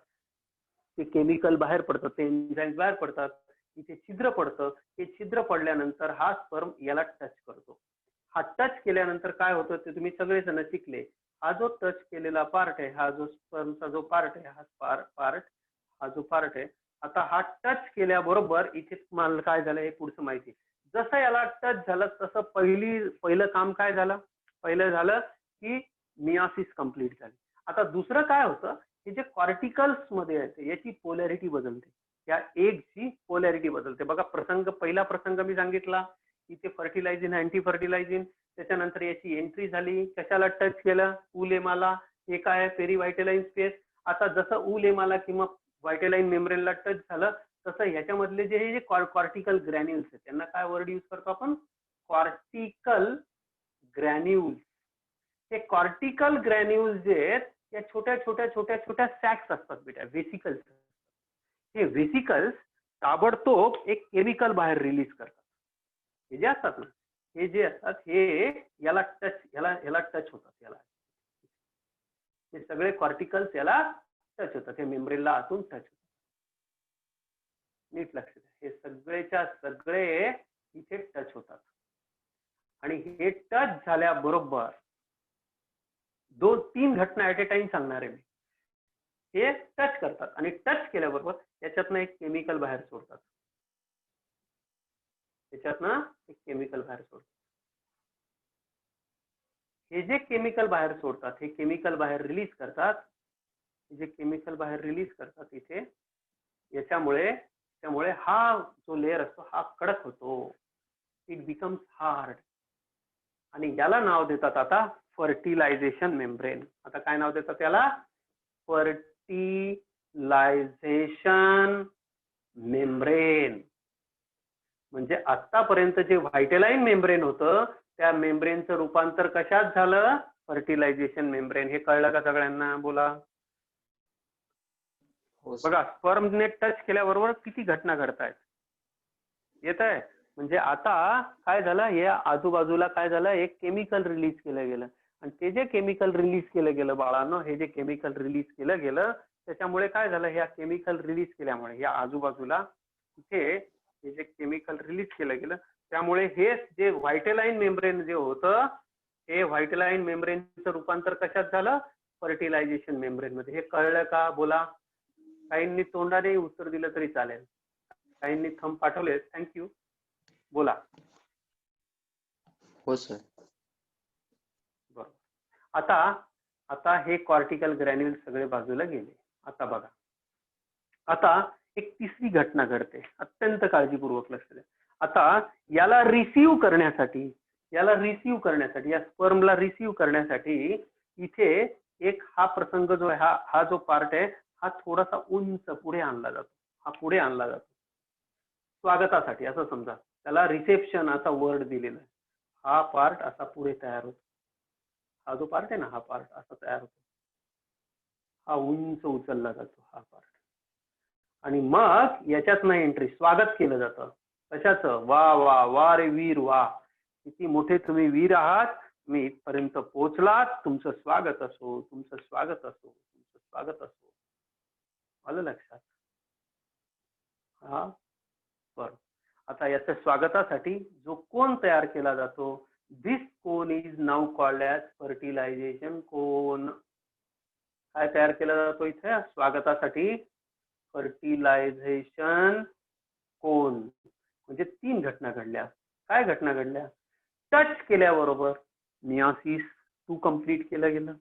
ते केमिकल बाहेर पडतात, ते एन्झाईम्स बाहेर पडतात. इथे छिद्र पडतं. हे छिद्र पडल्यानंतर हा स्पर्म याला टच करतो. हा टच केल्यानंतर काय होतं ते तुम्ही सगळेजण शिकले. हा जो टच केलेला पार्ट आहे, हा जो स्पर्मचा जो पार्ट आहे, हा जो पार्ट आहे, आता हा टच केल्याबरोबर इथे तुम्हाला काय झालं हे पुढचं माहिती. जसं याला टच झालं तसं पहिलं काम काय झालं, पहिलं झालं की मियोसिस कंप्लीट झाली. आता दुसरं काय होतं, हे जे कॉर्टिकल्स मध्ये येते याची पोलॅरिटी बदलते, या एगची पोलॅरिटी बदलते. बघा पहिला प्रसंग मी सांगितला, इथे फर्टिलायझिंग अँटी फर्टिलायझिंग, त्याच्यानंतर याची एंट्री झाली, कशाला टच केलं, उलेमाला. हे काय आहे, पेरीव्हायटेलाइन स्पेस. आता जसं उलेमाला किंवा व्हायटेलाइन मेम्ब्रेनला टच झालं तसं ह्याच्यामधले जे कॉर्टिकल ग्रॅन्युल्स आहेत त्यांना काय वर्ड यूज करतो आपण, कॉर्टिकल ग्रॅन्युल्स. हे कॉर्टिकल ग्रॅन्युल्स जे आहेत या छोट्या छोट्या सॅक्स असतात बेटा, वेसिकल्स. हे वेसिकल्स ताबडतोब एक केमिकल बाहेर रिलीज करतात. हे जे असतात ना, हे याला टच होतात. हे सगळे कॉर्टिकल्स याला टच होतात, हे मेम्ब्रेनला आतून टच होतात. नीट लक्ष द्या, हे सगळेच्या सगळे इथे टच होतात. आणि हे टच झाल्याबरोबर 2-3 घटना ऍट ए टाइम सांगणार आहे मी. हे टच करतात आणि टच केल्याबरोबर याच्यातनं एक केमिकल बाहेर सोडतात. हे जे केमिकल बाहेर सोडतात, हे केमिकल बाहेर रिलीज करतात. इथे त्यामुळे हा जो लेअर असतो हा कडक होतो, इट बिकम्स हार्ड. आणि याला नाव देतात आता फर्टिलायझेशन मेम्ब्रेन. आता काय नाव देतात त्याला, फर्टिलायझेशन मेम्ब्रेन. म्हणजे आतापर्यंत जे व्हायटेलाइन मेम्ब्रेन होतं त्या मेम्ब्रेनचं रूपांतर कशात झालं, फर्टिलायझेशन मेम्ब्रेन. हे कळलं का सगळ्यांना, बोला. बघा, स्पर्मने टच केल्याबरोबर किती घटना घडतायत, येत आहे. म्हणजे आता काय झालं, या आजूबाजूला काय झालं, एक केमिकल रिलीज केलं गेलं. आणि ते जे केमिकल रिलीज केलं गेलं बाळांनो, हे जे केमिकल रिलीज केलं गेलं त्याच्यामुळे काय झालं, ह्या केमिकल रिलीज केल्यामुळे या आजूबाजूला इथे हे जे केमिकल रिलीज केलं गेलं त्यामुळे हे जे व्हायटेलाइन मेम्ब्रेन जे होतं, हे व्हायटेलाइन मेम्ब्रेनचं रूपांतर कशात झालं, फर्टिलायझेशन मेम्ब्रेन मध्ये. हे कळलं का, बोला. काहींनी तोंडाने उत्तर दिलं तरी चालेल, काहींनी थंब पाठवले, थँक्यू. बोला. हो सर. बरोबर. आता हे कॉर्टिकल ग्रॅन्युल सगळे बाजूला गेले. आता बघा, आता एक तिसरी घटना घडते, अत्यंत काळजीपूर्वक लक्ष द्या. आता याला रिसीव्ह करण्यासाठी, या स्पर्मला रिसीव्ह करण्यासाठी इथे एक हा प्रसंग जो आहे, हा जो पार्ट आहे हा थोडासा उंच पुढे आणला जातो, स्वागतासाठी असं समजा. त्याला रिसेप्शन असा वर्ड दिलेला आहे. हा पार्ट असा पुढे तयार होतो. हा जो पार्ट आहे ना, हा पार्ट असा तयार होतो. हा उंच उचलला जातो हा पार्ट. आणि मग याच्यातनं एंट्री स्वागत केलं जातं. कशाचं? वा वा वा रे वीर वा, किती मोठे तुम्ही वीर आहात, तुम्ही इथपर्यंत पोहोचलात, तुमचं स्वागत असो, तुमचं स्वागत असो, तुमचं स्वागत असो. आलं लक्षात? हा बरं. आता याच्या स्वागतासाठी जो कोन तयार केला जातो, this cone is now called as fertilisation cone. काय तयार केला जातो इथे स्वागतासाठी? Fertilisation cone. म्हणजे 3 घटना घडल्या. काय घटना घडल्या? टच केल्याबरोबर मियोसिस 2 कंप्लीट केलं गेलं.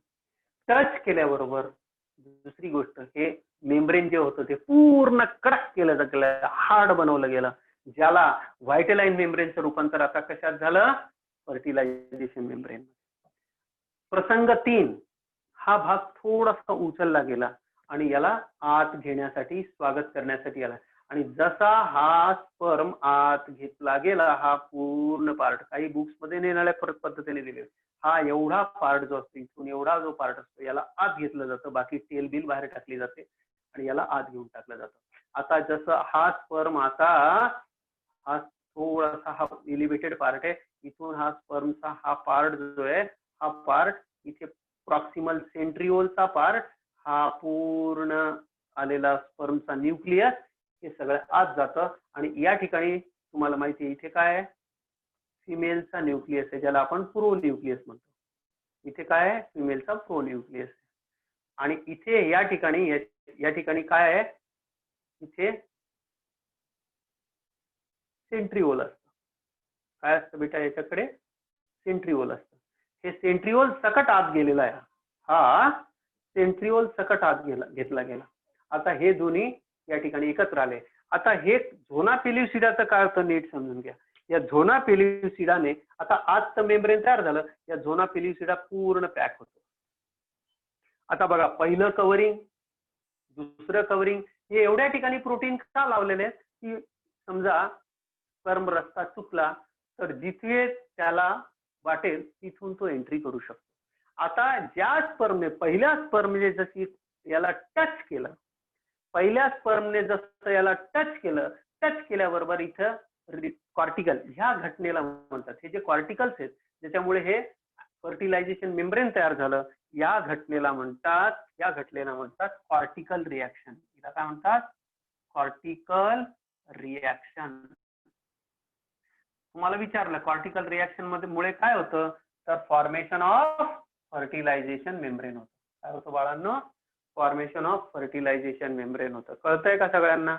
टच केल्याबरोबर दुसरी गोष्ट, हे मेम्ब्रेन जे होतं ते पूर्ण कडक केलं गेलं, हार्ड बनवलं गेलं, ज्याला व्हायटेलाईन मेम्ब्रेनचं रूपांतर आता कशात झालं? Fertilization membrane. प्रसंग 3, हा भाग थोडासा उचलला गेला आणि याला आत घेण्यासाठी, स्वागत करण्यासाठी आला. आणि जसा हा स्पर्म आत घेतला गेला, हा पूर्ण पार्ट, काही बुक्स मध्ये निराळ्या पद्धतीने दिले, हा एवढा पार्ट जो असतो, इथून एवढा जो पार्ट असतो, याला आत घेतलं जातं, बाकी टेल बिल बाहेर टाकली जाते आणि याला आत घेऊन टाकलं जातं. आता जसं हा स्पर्म, आता हा थोडासा हा एलिव्हेटेड पार्ट आहे, इथून हा स्पर्मचा हा पार्ट जो आहे, हा पार्ट इथे प्रॉक्सिमल सेंट्रिओलचा पार्ट, हा पूर्ण आलेला स्पर्मचा न्यूक्लियस, हे सगळं आत जातं. आणि या ठिकाणी तुम्हाला माहिती आहे इथे काय आहे? फिमेलचा न्यूक्लियस आहे, ज्याला आपण प्रो न्यूक्लियस म्हणतो. इथे काय आहे? फिमेलचा प्रो न्यूक्लियस. आणि इथे या ठिकाणी काय आहे? इथे सेंट्रिओल असतं. काय असतं बेटा याच्याकडे? सेंट्रिओल असतं. हे सेंट्रिओल सकट आत गेलेला आहे. हा सेंट्रिओल सकट आत घेतला गेला. आता हे दोन्ही या ठिकाणी एकत्र आले. आता हे झोना पेल्युसिडाचं काय होतं नीट समजून घ्या. या झोना पेल्युसिडाने आता आजचं मेम्ब्रेन तयार झालं, या झोना पेल्युसिडा पूर्ण पॅक होतो. आता बघा, पहिलं कव्हरिंग, दुसरं कव्हरिंग, हे एवढ्या ठिकाणी प्रोटीन का लावलेले आहेत की समजा स्पर्म रस्ता चुकला तर जिथे त्याला वाटेल तिथून तो एंट्री करू शकतो. आता ज्या स्पर्मने, पहिल्या स्पर्मने जशी याला टच केलं, पहिल्या स्पर्मने जसं याला टच केलं, टच केल्याबरोबर इथं कॉर्टिकल, ह्या घटनेला म्हणतात, हे जे कॉर्टिकल्स आहेत ज्याच्यामुळे हे फर्टिलायझेशन मेम्ब्रेन तयार झालं, या घटनेला म्हणतात कॉर्टिकल रिॲक्शन. याला काय म्हणतात? Cortical reaction. तुम्हाला विचारलं कॉर्टिकल रिॲक्शन मध्ये मुळे काय होतं, तर फॉर्मेशन ऑफ फर्टिलायझेशन मेम्ब्रेन होतं. काय होतं बाळांनो? फॉर्मेशन ऑफ फर्टिलायझेशन मेम्ब्रेन होतं. कळतंय का सगळ्यांना?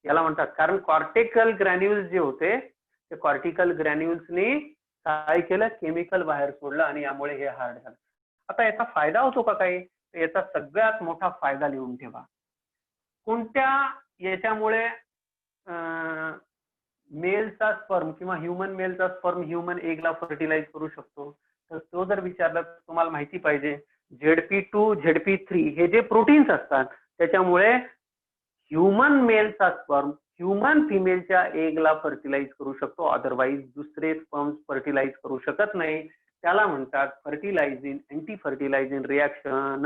याला म्हणतात, कारण कॉर्टिकल ग्रॅन्युल्स जे होते, ते कॉर्टिकल ग्रॅन्युल्सनी काय केलं? केमिकल बाहेर सोडलं आणि यामुळे हे हार्ड झालं. आता याचा फायदा होतो का काही? याचा सगळ्यात मोठा फायदा लिहून ठेवा. कोणत्या याच्यामुळे मेलचा स्पर्म किंवा ह्युमन मेलचा स्पर्म ह्युमन एगला फर्टिलाइज करू शकतो? तर तो जर विचारलं तर तुम्हाला माहिती पाहिजे, ZP2, ZP3 हे जे प्रोटीन्स असतात त्याच्यामुळे ह्युमन मेलचा स्पर्म ह्युमन फिमेलच्या एगला फर्टिलाइज करू शकतो, अदरवाईज दुसरे स्पर्म फर्टिलाइज करू शकत नाही. त्याला म्हणतात फर्टिलायझिंग अँटी फर्टिलायझिंग रिॲक्शन.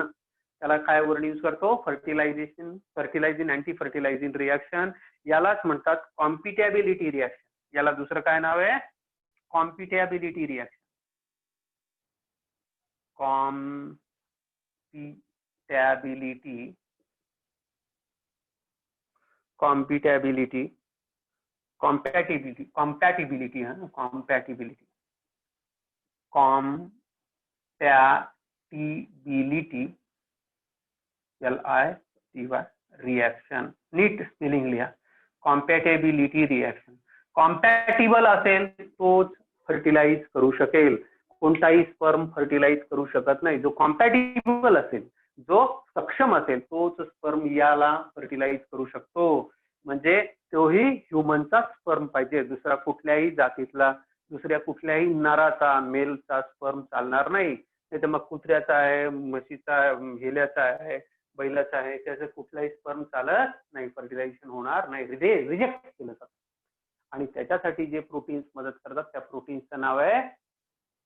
त्याला काय वर्ड यूज करतो? Fertilising anti fertilising reaction. यालाच म्हणतात कॉम्पिटॅबिलिटी रिॲक्शन. याला दुसरं काय नाव आहे? Compatibility reaction. Compatibility LITY reaction. नीट स्पेलिंग लिहा. Compatibility reaction. कॉम्पॅटिबल असेल तोच फर्टिलाइज करू शकेल, कोणताही स्पर्म फर्टिलाइज करू शकत नाही. जो कॉम्पॅटिबल असेल, जो सक्षम असेल तोच स्पर्म याला फर्टिलाइज करू शकतो. म्हणजे तोही ह्युमनचा स्पर्म पाहिजे, दुसरा कुठल्याही जातीतला, दुसऱ्या कुठल्याही नराचा मेलचा स्पर्म चालणार नाही. नाही तर मग कुत्र्याचा आहे, म्हशीचा, हेल्याचा आहे, बैलाचा आहे, त्याचं कुठलाही स्पर्म चालत नाही, फर्टिलायझेशन होणार नाही, रिजेक्ट केलं जातं. आणि त्याच्यासाठी जे प्रोटीन्स मदत करतात त्या प्रोटीन्सचं नाव आहे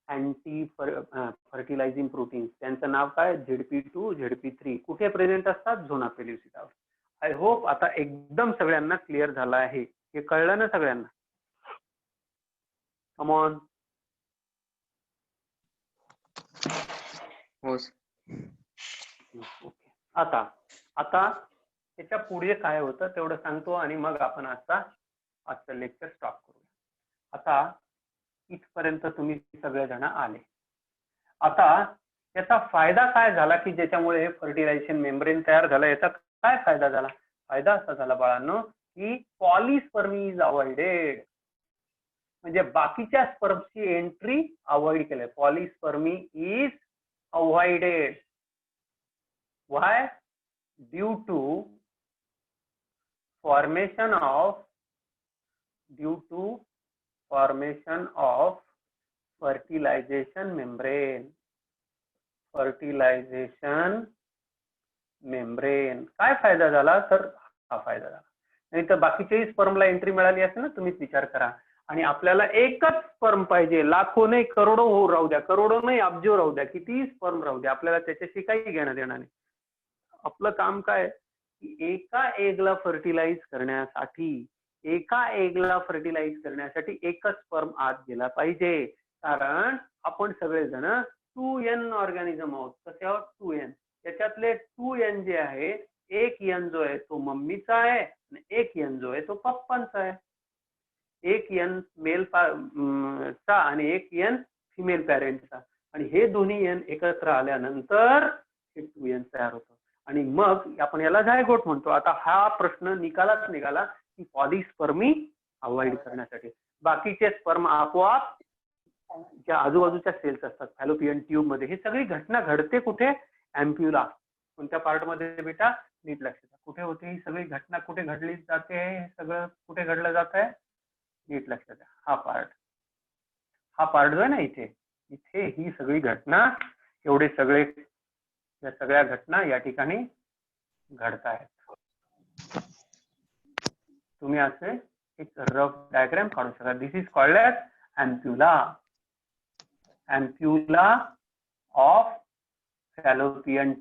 अँटी फर्टिलायझिंग प्रोटीन्स. त्यांचं नाव काय? ZP2 ZP3. कुठे प्रेझेंट असतात? झोना पेल्युसिडावर. आय होप आता एकदम सगळ्यांना क्लिअर झालं आहे. हे कळलं ना सगळ्यांना? Come on. हो ओके. आता त्याच्या पुढे काय होतं तेवढं सांगतो आणि मग आपण आजचं लेक्चर स्टॉप करूया. आता इथपर्यंत तुम्ही सगळेजण आले. आता याचा फायदा काय झाला की ज्याच्यामुळे हे फर्टिलायझेशन मेम्ब्रेन तयार झालं? याचा काय फायदा झाला? फायदा असा झाला बाळांनो की पॉलीस्पर्मी इज अवॉइडेड. म्हणजे बाकीच्या स्पर्मची एंट्री अवॉइड केली. Polyspermy is avoided. Why? Due to formation of fertilization membrane. काय फायदा झाला? तर हा फायदा झाला. नाही तर बाकीच्याही स्पर्मला एंट्री मिळाली असते ना. तुम्हीच विचार करा. आणि आपल्याला एकच स्पर्म पाहिजे. लाखो नाही करोडो हो राहू द्या, करोडो नाही अब्जो राहू द्या, कितीही स्पर्म राहू द्या, आपल्याला त्याच्याशी काही घेणं देणं नाही. आपलं काम काय की एका एगला फर्टिलाइज करण्यासाठी एकच स्पर्म आत गेला पाहिजे. कारण आपण सगळेजण 2N ऑर्गॅनिझम आहोत. कसे आहोत? 2N. त्याच्यातले 2N जे आहे, एक N जो आहे तो मम्मीचा आहे आणि एक N जो आहे तो पप्पांचा आहे. एक N मेल चा आणि एक N फिमेल पॅरेंटचा. आणि हे दोन्ही N एकत्र आल्यानंतर हे 2N तयार होतं. आणि मग आपण याला झायगोट म्हणतो. आता हा प्रश्न निकालाच निघाला की पॉलीस्पर्मी अवॉइड करण्यासाठी. बाकीचे स्पर्म आपोआप ज्या आजूबाजूच्या सेल्स असतात फॅलोपियन ट्यूब मध्ये, ही सगळी घटना घडते कुठे? अँप्युला. कोणत्या पार्ट मध्ये बेटा? नीट लक्ष द्या. कुठे होते ही सगळी घटना? कुठे घडली जाते? हे सगळं कुठे घडलं जात आहे? नीट लक्ष द्या. हा पार्ट जो आहे ना, इथे ही सगळी घटना, या सगळ्या घटना या ठिकाणी घडत आहेत. तुम्ही असे एक रफ डायग्राम काढू शकता. This is called as ampulla of fallopian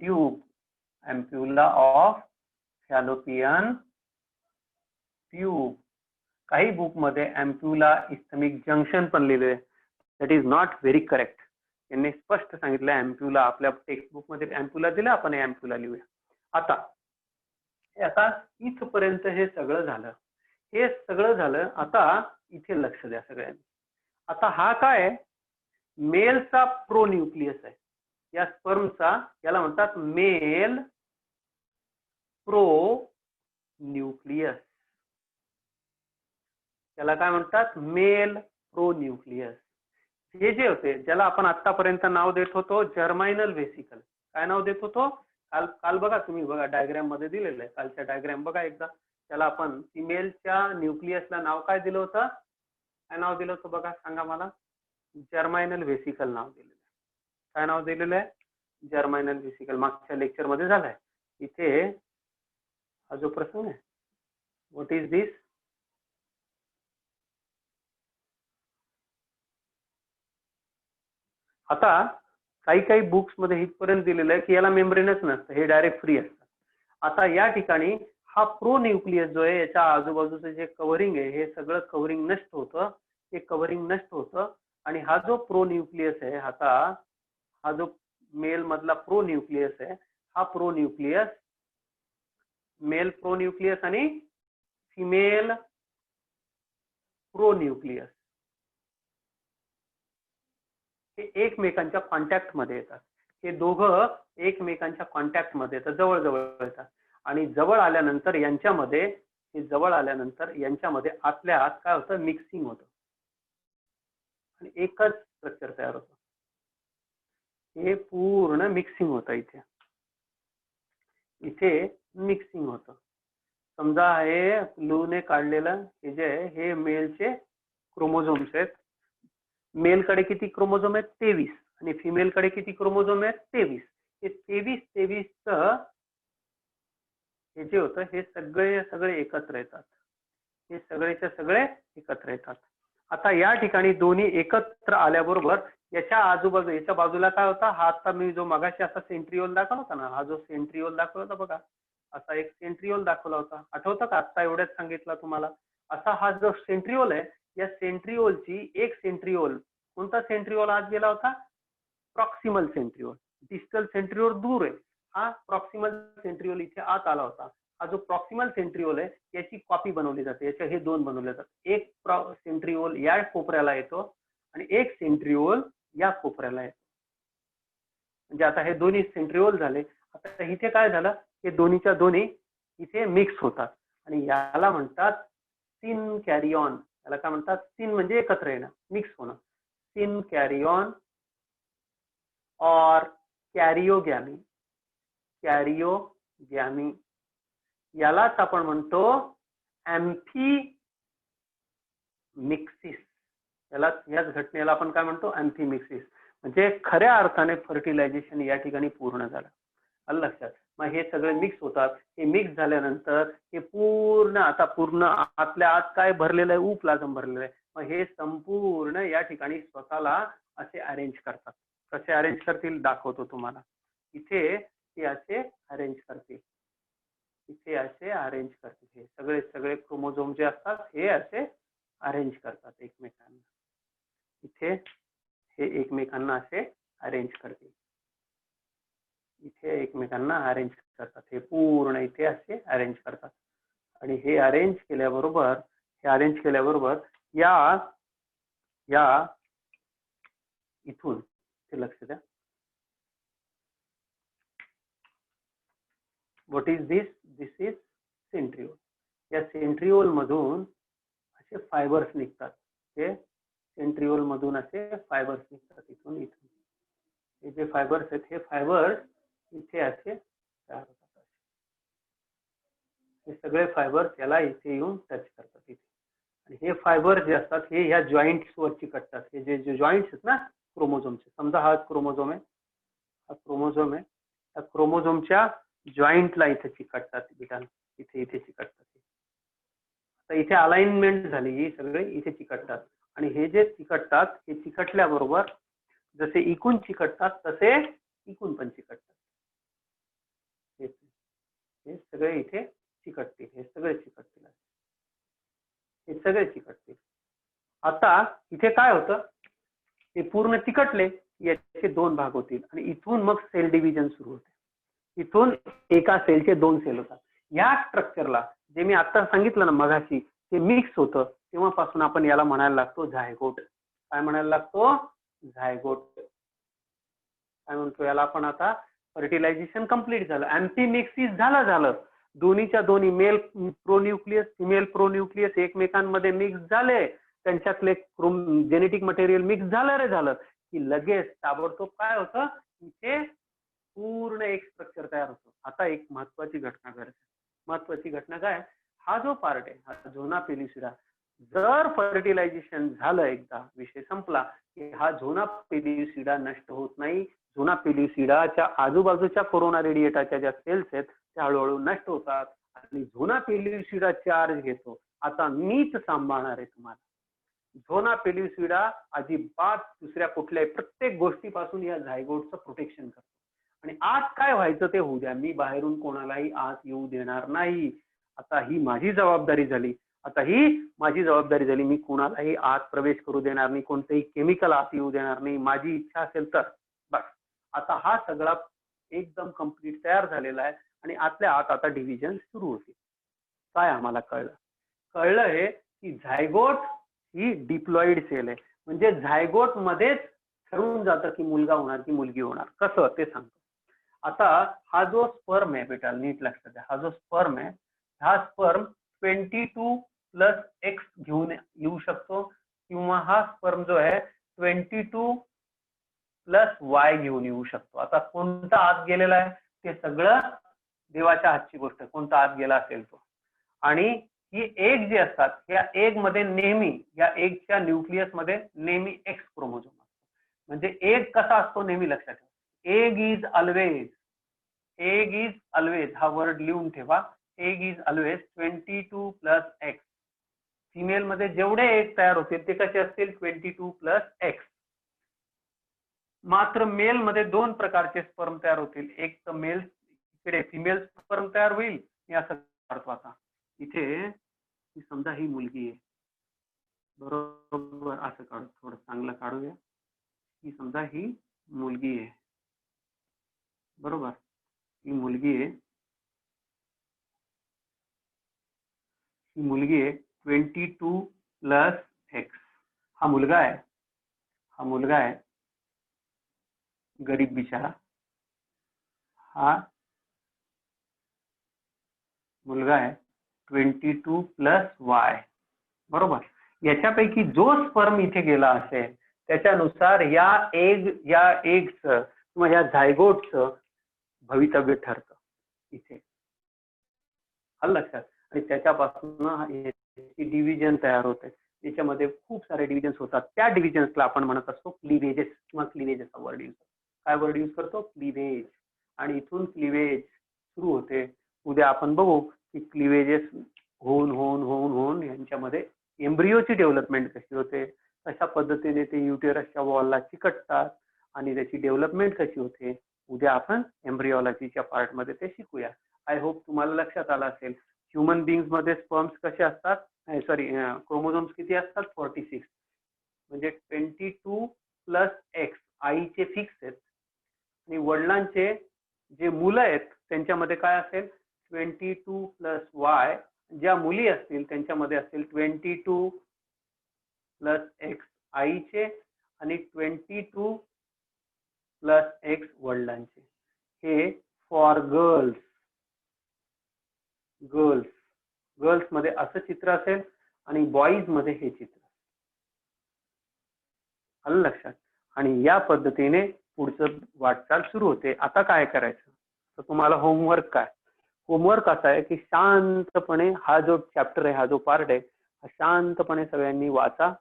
tube. काही बुक मध्ये अँप्युला इस्थमिक जंक्शन पण लिहिलंय. That is not very correct. यांनी स्पष्ट सांगितलं अँप्युला. आपल्या टेक्स्ट बुक मध्ये अँप्युला दिला, आपण अँप्युला लिहूया. आता इथपर्यंत हे सगळं झालं. आता इथे लक्ष द्या सगळ्यांनी. आता हा काय? मेलचा प्रोन्यूक्लियस आहे. या स्पर्मचा, याला म्हणतात मेल प्रोन्यूक्लियस. याला काय म्हणतात? Male pronucleus. हे जे होते, ज्याला आपण आतापर्यंत नाव देत होतो जर्मायनल व्हेसिकल. काय नाव देत होतो? काल बघा, तुम्ही बघा डायग्राम मध्ये दिलेलं आहे. कालच्या डायग्राम बघा एकदा. त्याला आपण फिमेलच्या न्यूक्लियसला नाव काय दिलं होतं? काय नाव दिलं होतं बघा, सांगा मला. जर्मायनल व्हेसिकल नाव दिलेलं आहे. काय नाव दिलेलं आहे? जर्मायनल व्हेसिकल. मागच्या लेक्चर मध्ये झालाय. इथे हा जो प्रश्न आहे, व्हॉट इज दिस? आता काही बुक्स मध्ये इथपर्यंत दिलेलं आहे की याला मेम्ब्रेनच नसतं, हे डायरेक्ट फ्री असतं. आता या ठिकाणी हा प्रोन्यूक्लियस जो आहे, याच्या आजूबाजूचं जे कव्हरिंग आहे, हे सगळं कव्हरिंग नष्ट होतं. आणि हा जो प्रोन्यूक्लियस आहे, हा जो मेल मधला प्रोन्यूक्लियस आहे, हा प्रोन्यूक्लियस, मेल प्रोन्यूक्लियस आणि फिमेल प्रोन्यूक्लियस हे एकमेकांच्या कॉन्टॅक्ट मध्ये येतात. हे दोघं एकमेकांच्या कॉन्टॅक्ट मध्ये येतात, जवळ येतात. आणि जवळ आल्यानंतर यांच्यामध्ये आतल्या आत काय होतं? मिक्सिंग होतं आणि एकच स्ट्रक्चर तयार होतं. हे पूर्ण मिक्सिंग होतं. इथे मिक्सिंग होतं. समजा हे ब्लूने काढलेलं हे जे आहे, हे मेलचे क्रोमोझोम्स आहेत. मेलकडे किती क्रोमोझोम आहेत? 23. आणि फिमेलकडे किती क्रोमोझोम आहेत? 23. हे 23 हे जे होतं, हे सगळे एकत्र येतात. हे सगळेच्या सगळे एकत्र येतात. आता या ठिकाणी दोन्ही एकत्र आल्याबरोबर याच्या आजूबाजू याच्या बाजूला काय होता, हा आता मी जो मगाशी असा सेंट्रिओल दाखवला होता ना, हा जो सेंट्रिओल दाखवला होता बघा, असा एक सेंट्रिओल दाखवला होता, आठवतं का? आता एवढ्याच सांगितलं तुम्हाला. असा हा जो सेंट्रिओल आहे, या सेंट्रिओलची एक सेंट्रिओल, कोणता सेंट्रिओल आत गेला होता? Proximal centriole. डिस्टल सेंट्रिओल दूर आहे, हा प्रॉक्सिमल सेंट्रिओल इथे आत आला होता. हा जो प्रॉक्सिमल सेंट्रिओल आहे याची कॉपी बनवली जाते, याचे हे दोन बनवले जातात. एक सेंट्रिओल या कोपऱ्याला येतो आणि एक सेंट्रिओल या कोपऱ्याला येतो. म्हणजे आता हे दोन्ही सेंट्रिओल झाले. आता इथे काय झालं, हे दोन्हीच्या दोन्ही इथे मिक्स होतात आणि याला म्हणतात सिन कॅरिऑन. याला काय म्हणतात? सिन म्हणजे एकत्र येणं, मिक्स होणं. सिन कॅरिऑन और कॅरिओगॅमी. कॅरिओगॅमी यालाच आपण म्हणतो अँफिमिक्सिस. याच घटनेला आपण काय म्हणतो? अँफिमिक्सिस. म्हणजे खऱ्या अर्थाने फर्टिलायझेशन या ठिकाणी पूर्ण झालं. आलं लक्षात? मग हे सगळे मिक्स होतात. हे मिक्स झाल्यानंतर हे पूर्ण आतल्या आत काय भरलेलं आहे? प्लाझम भरलेलं आहे. मग हे संपूर्ण या ठिकाणी स्वतःला असे अरेंज करतात. कसे अरेंज करतील दाखवतो तुम्हाला. इथे ते असे अरेंज करतील, इथे असे अरेंज करतील. हे सगळे क्रोमोझोम जे असतात हे असे अरेंज करतात एकमेकांना. इथे हे एकमेकांना असे अरेंज करतील, इथे एकमेकांना अरेंज करतात. हे पूर्ण इथे असे अरेंज करतात आणि हे अरेंज केल्याबरोबर या इथून ते लक्ष द्या. What is this? This is centriole. या सेंट्रिओल मधून असे फायबर्स निघतात. हे सेंट्रिओल मधून असे फायबर्स निघतात इथून. हे जे फायबर्स आहेत हे फायबर्स इथे असे तयार होतात. हे सगळे फायबर्स याला इथे येऊन टच करतात इथे. आणि हे फायबर जे असतात हे ह्या जॉईंट्स वर चिकटतात. हे जे जॉईंट्स आहेत ना क्रोमोझोमचे, समजा हा क्रोमोझोम आहे, हा क्रोमोझोम आहे, त्या क्रोमोझोमच्या जॉईंटला इथे चिकटतात. इथे चिकटतात. आता इथे अलाइनमेंट झाली, ही सगळे इथे चिकटतात आणि हे जे चिकटतात हे चिकटल्याबरोबर जसे इकून चिकटतात तसे इकून पण चिकटतात. हे सगळे इथे चिकटतील, हे सगळे चिकटतील. आता इथे काय होतं, हे पूर्ण चिकटले, याचे दोन भाग होतील आणि इथून मग सेल डिव्हिजन सुरू होते. इथून एका सेलचे दोन सेल होतात. या स्ट्रक्चरला जे मी आता सांगितलं ना मगाशी, ते मिक्स होतं, तेव्हापासून आपण याला म्हणायला लागतो झायगोट. काय म्हणायला लागतो? झायगोट. काय म्हणतो याला आपण आता? फर्टिलायझेशन कंप्लीट झालं, अँफिमिक्सिस झालं. दोन्हीच्या दोन्ही मेल प्रोन्यूक्लियस फिमेल प्रोन्यूक्लियस एकमेकांमध्ये मिक्स झाले, त्यांच्यातले जेनेटिक मटेरियल मिक्स झालं की लगेच ताबडतोब काय होतं, इथे पूर्ण एक स्ट्रक्चर तयार होतो. आता एक महत्वाची घटना घडते. महत्वाची घटना काय? हा जो पार्ट आहे, हा झोना पेलिसिडा, जर फर्टिलायझेशन झालं एकदा, विषय संपला की हा झोना पेलिसिडा नष्ट होत नाही. झोना पेलिसिडाच्या आजूबाजूच्या कोरोना रेडिएटाच्या ज्या सेल्स आहेत त्या हळूहळू नष्ट होतात आणि झोना पेलिसिडा चार्ज घेतो. आता मीच सांभाळणार आहे तुम्हाला. झोना पेलिसिडा अजिबात दुसऱ्या कुठल्याही प्रत्येक गोष्टीपासून या झायगोटचं प्रोटेक्शन करतो आणि आत काय व्हायचं ते होऊ द्या, मी बाहेरून कोणालाही आत येऊ देणार नाही. आता ही माझी जबाबदारी झाली. मी कोणालाही आत प्रवेश करू देणार नाही, कोणतेही केमिकल आत येऊ देणार नाही. माझी इच्छा असेल तर बस. आता हा सगळा एकदम कंप्लीट तयार झालेला आहे आणि आतल्या आत आता डिव्हिजन सुरू होते. काय आम्हाला कळलं हे की झायगोट ही डिप्लॉइड सेल आहे. म्हणजे झायगोट मध्येच ठरवून जातं की मुलगा होणार की मुलगी होणार. कसं ते सांगतो. आता हा जो स्पर्म आहे बेटा, नीट लक्षात द्या, हा जो स्पर्म आहे, हा स्पर्म 22+X घेऊन येऊ शकतो किंवा हा स्पर्म जो आहे 22+Y घेऊन येऊ शकतो. आता कोणता आत गेलेला आहे ते सगळं देवाच्या हातची गोष्ट, कोणता आत गेला असेल तो. आणि ही एग जी असतात, या एग मध्ये नेहमी, या एगच्या न्यूक्लियस मध्ये नेहमी एक्स क्रोमोझोम असतो. म्हणजे एग कसा असतो नेहमी लक्षात ठेवा. एग इज ऑलवेज, हा वर्ड लिहून ठेवा. Egg is always 22+X. Female मध्ये जेवढे एग तयार होतील ते कसे असतील 22 प्लस एक्स. मात्र मेल मध्ये 2 प्रकारचे स्पर्म तयार होतील. एक तर मेल इकडे फिमेल स्पर्म तयार होईल. मी असं काढतो आता इथे समजा ही मुलगी आहे बरोबर, असं काढू, थोडं चांगलं काढूया. ही समजा ही मुलगी आहे बरोबर, ही मुलगी आहे, ही मुलगी आहे 22 प्लस एक्स. हा मुलगा आहे, हा मुलगा आहे गरीब बिचारा, हा मुलगा आहे 22 प्लस वाय बरोबर. याच्यापैकी जो स्पर्म इथे गेला असेल त्याच्यानुसार या एगचं किंवा या झायगोटचं भवितव्य ठरतं इथे, आलं लक्षात. आणि त्याच्यापासून डिव्हिजन तयार होते. याच्यामध्ये खूप सारे डिव्हिजन्स होतात. त्या डिव्हिजन्सला आपण म्हणत असतो क्लिव्हेजेस किंवा क्लिव्हेजेसचा वर्ड यूज. काय वर्ड यूज करतो? क्लिव्हेज. आणि इथून क्लिव्हेज सुरू होते. उद्या आपण बघू की क्लिव्हेजेस होऊन होऊन होऊन होऊन यांच्यामध्ये एम्ब्रियोची डेव्हलपमेंट कशी होते, कशा पद्धतीने ते युटेरसच्या वॉलला चिकटतात आणि त्याची डेव्हलपमेंट कशी होते. उद्या आपण एम्ब्रिओलॉजीच्या पार्टमध्ये ते शिकूया. आय होप तुम्हाला लक्षात आलं असेल. ह्युमन बिंग्स मध्ये स्पर्म्स कसे असतात, सॉरी क्रोमोझोम्स किती असतात? 46. म्हणजे 22 प्लस एक्स आईचे फिक्स आहेत आणि वडिलांचे जे मुलं आहेत त्यांच्यामध्ये काय असेल? 22 प्लस वाय. ज्या मुली असतील त्यांच्यामध्ये असतील 22 प्लस एक्स आईचे आणि 22 प्लस एक्स वडिलांचे. हे फॉर गर्ल्स. गर्ल्स मध्ये असं चित्र असेल आणि बॉईज मध्ये हे चित्र. आलं लक्षात. आणि या पद्धतीने पुढचं वाटचाल सुरू होते. आता काय करायचं तर तुम्हाला होमवर्क काय? होमवर्क असा आहे की शांतपणे हा जो चॅप्टर आहे, हा जो पार्ट आहे, हा शांतपणे सगळ्यांनी वाचा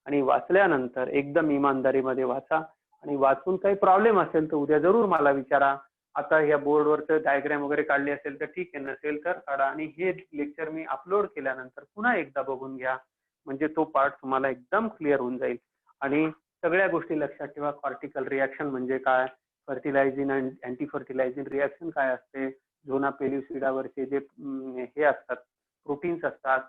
आणि वाचल्यानंतर एकदम इमानदारीमध्ये वाचा. आणि वाचून काही प्रॉब्लेम असेल तर उद्या जरूर मला विचारा. आता या बोर्डवरचं डायग्राम वगैरे काढली असेल तर ठीक आहे, नसेल तर काढा. आणि हे लेक्चर मी अपलोड केल्यानंतर पुन्हा एकदा बघून घ्या, म्हणजे तो पार्ट तुम्हाला एकदम क्लिअर होऊन जाईल. आणि सगळ्या गोष्टी लक्षात ठेवा. कॉर्टिकल रिॲक्शन म्हणजे काय, फर्टिलायझिंग आणि अँटी फर्टिलायझिंग रिॲक्शन काय असते, झोना पेल्युसिडावरचे जे हे असतात प्रोटीन्स असतात,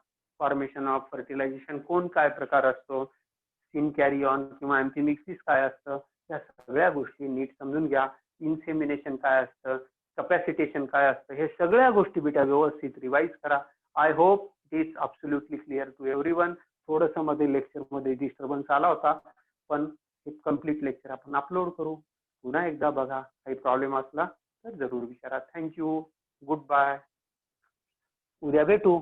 फॉर्मेशन ऑफ फर्टिलायझेशन कोण काय प्रकार असतो, स्किन कॅरी ऑन किंवा अँटीमिक्सिस काय असतं, या सगळ्या गोष्टी नीट समजून घ्या. इन्सेमिनेशन काय असतं, कॅपॅसिटेशन काय असतं, हे सगळ्या गोष्टी बेटा व्यवस्थित रिवाइज करा. I hope it is absolutely clear to everyone. थोडंसं मध्ये लेक्चरमध्ये डिस्टर्बन्स आला होता, पण हे कम्प्लीट लेक्चर आपण अपलोड करू. पुन्हा एकदा बघा, काही प्रॉब्लेम असला तर जरूर विचारा. थँक्यू, गुड बाय, उद्या भेटू.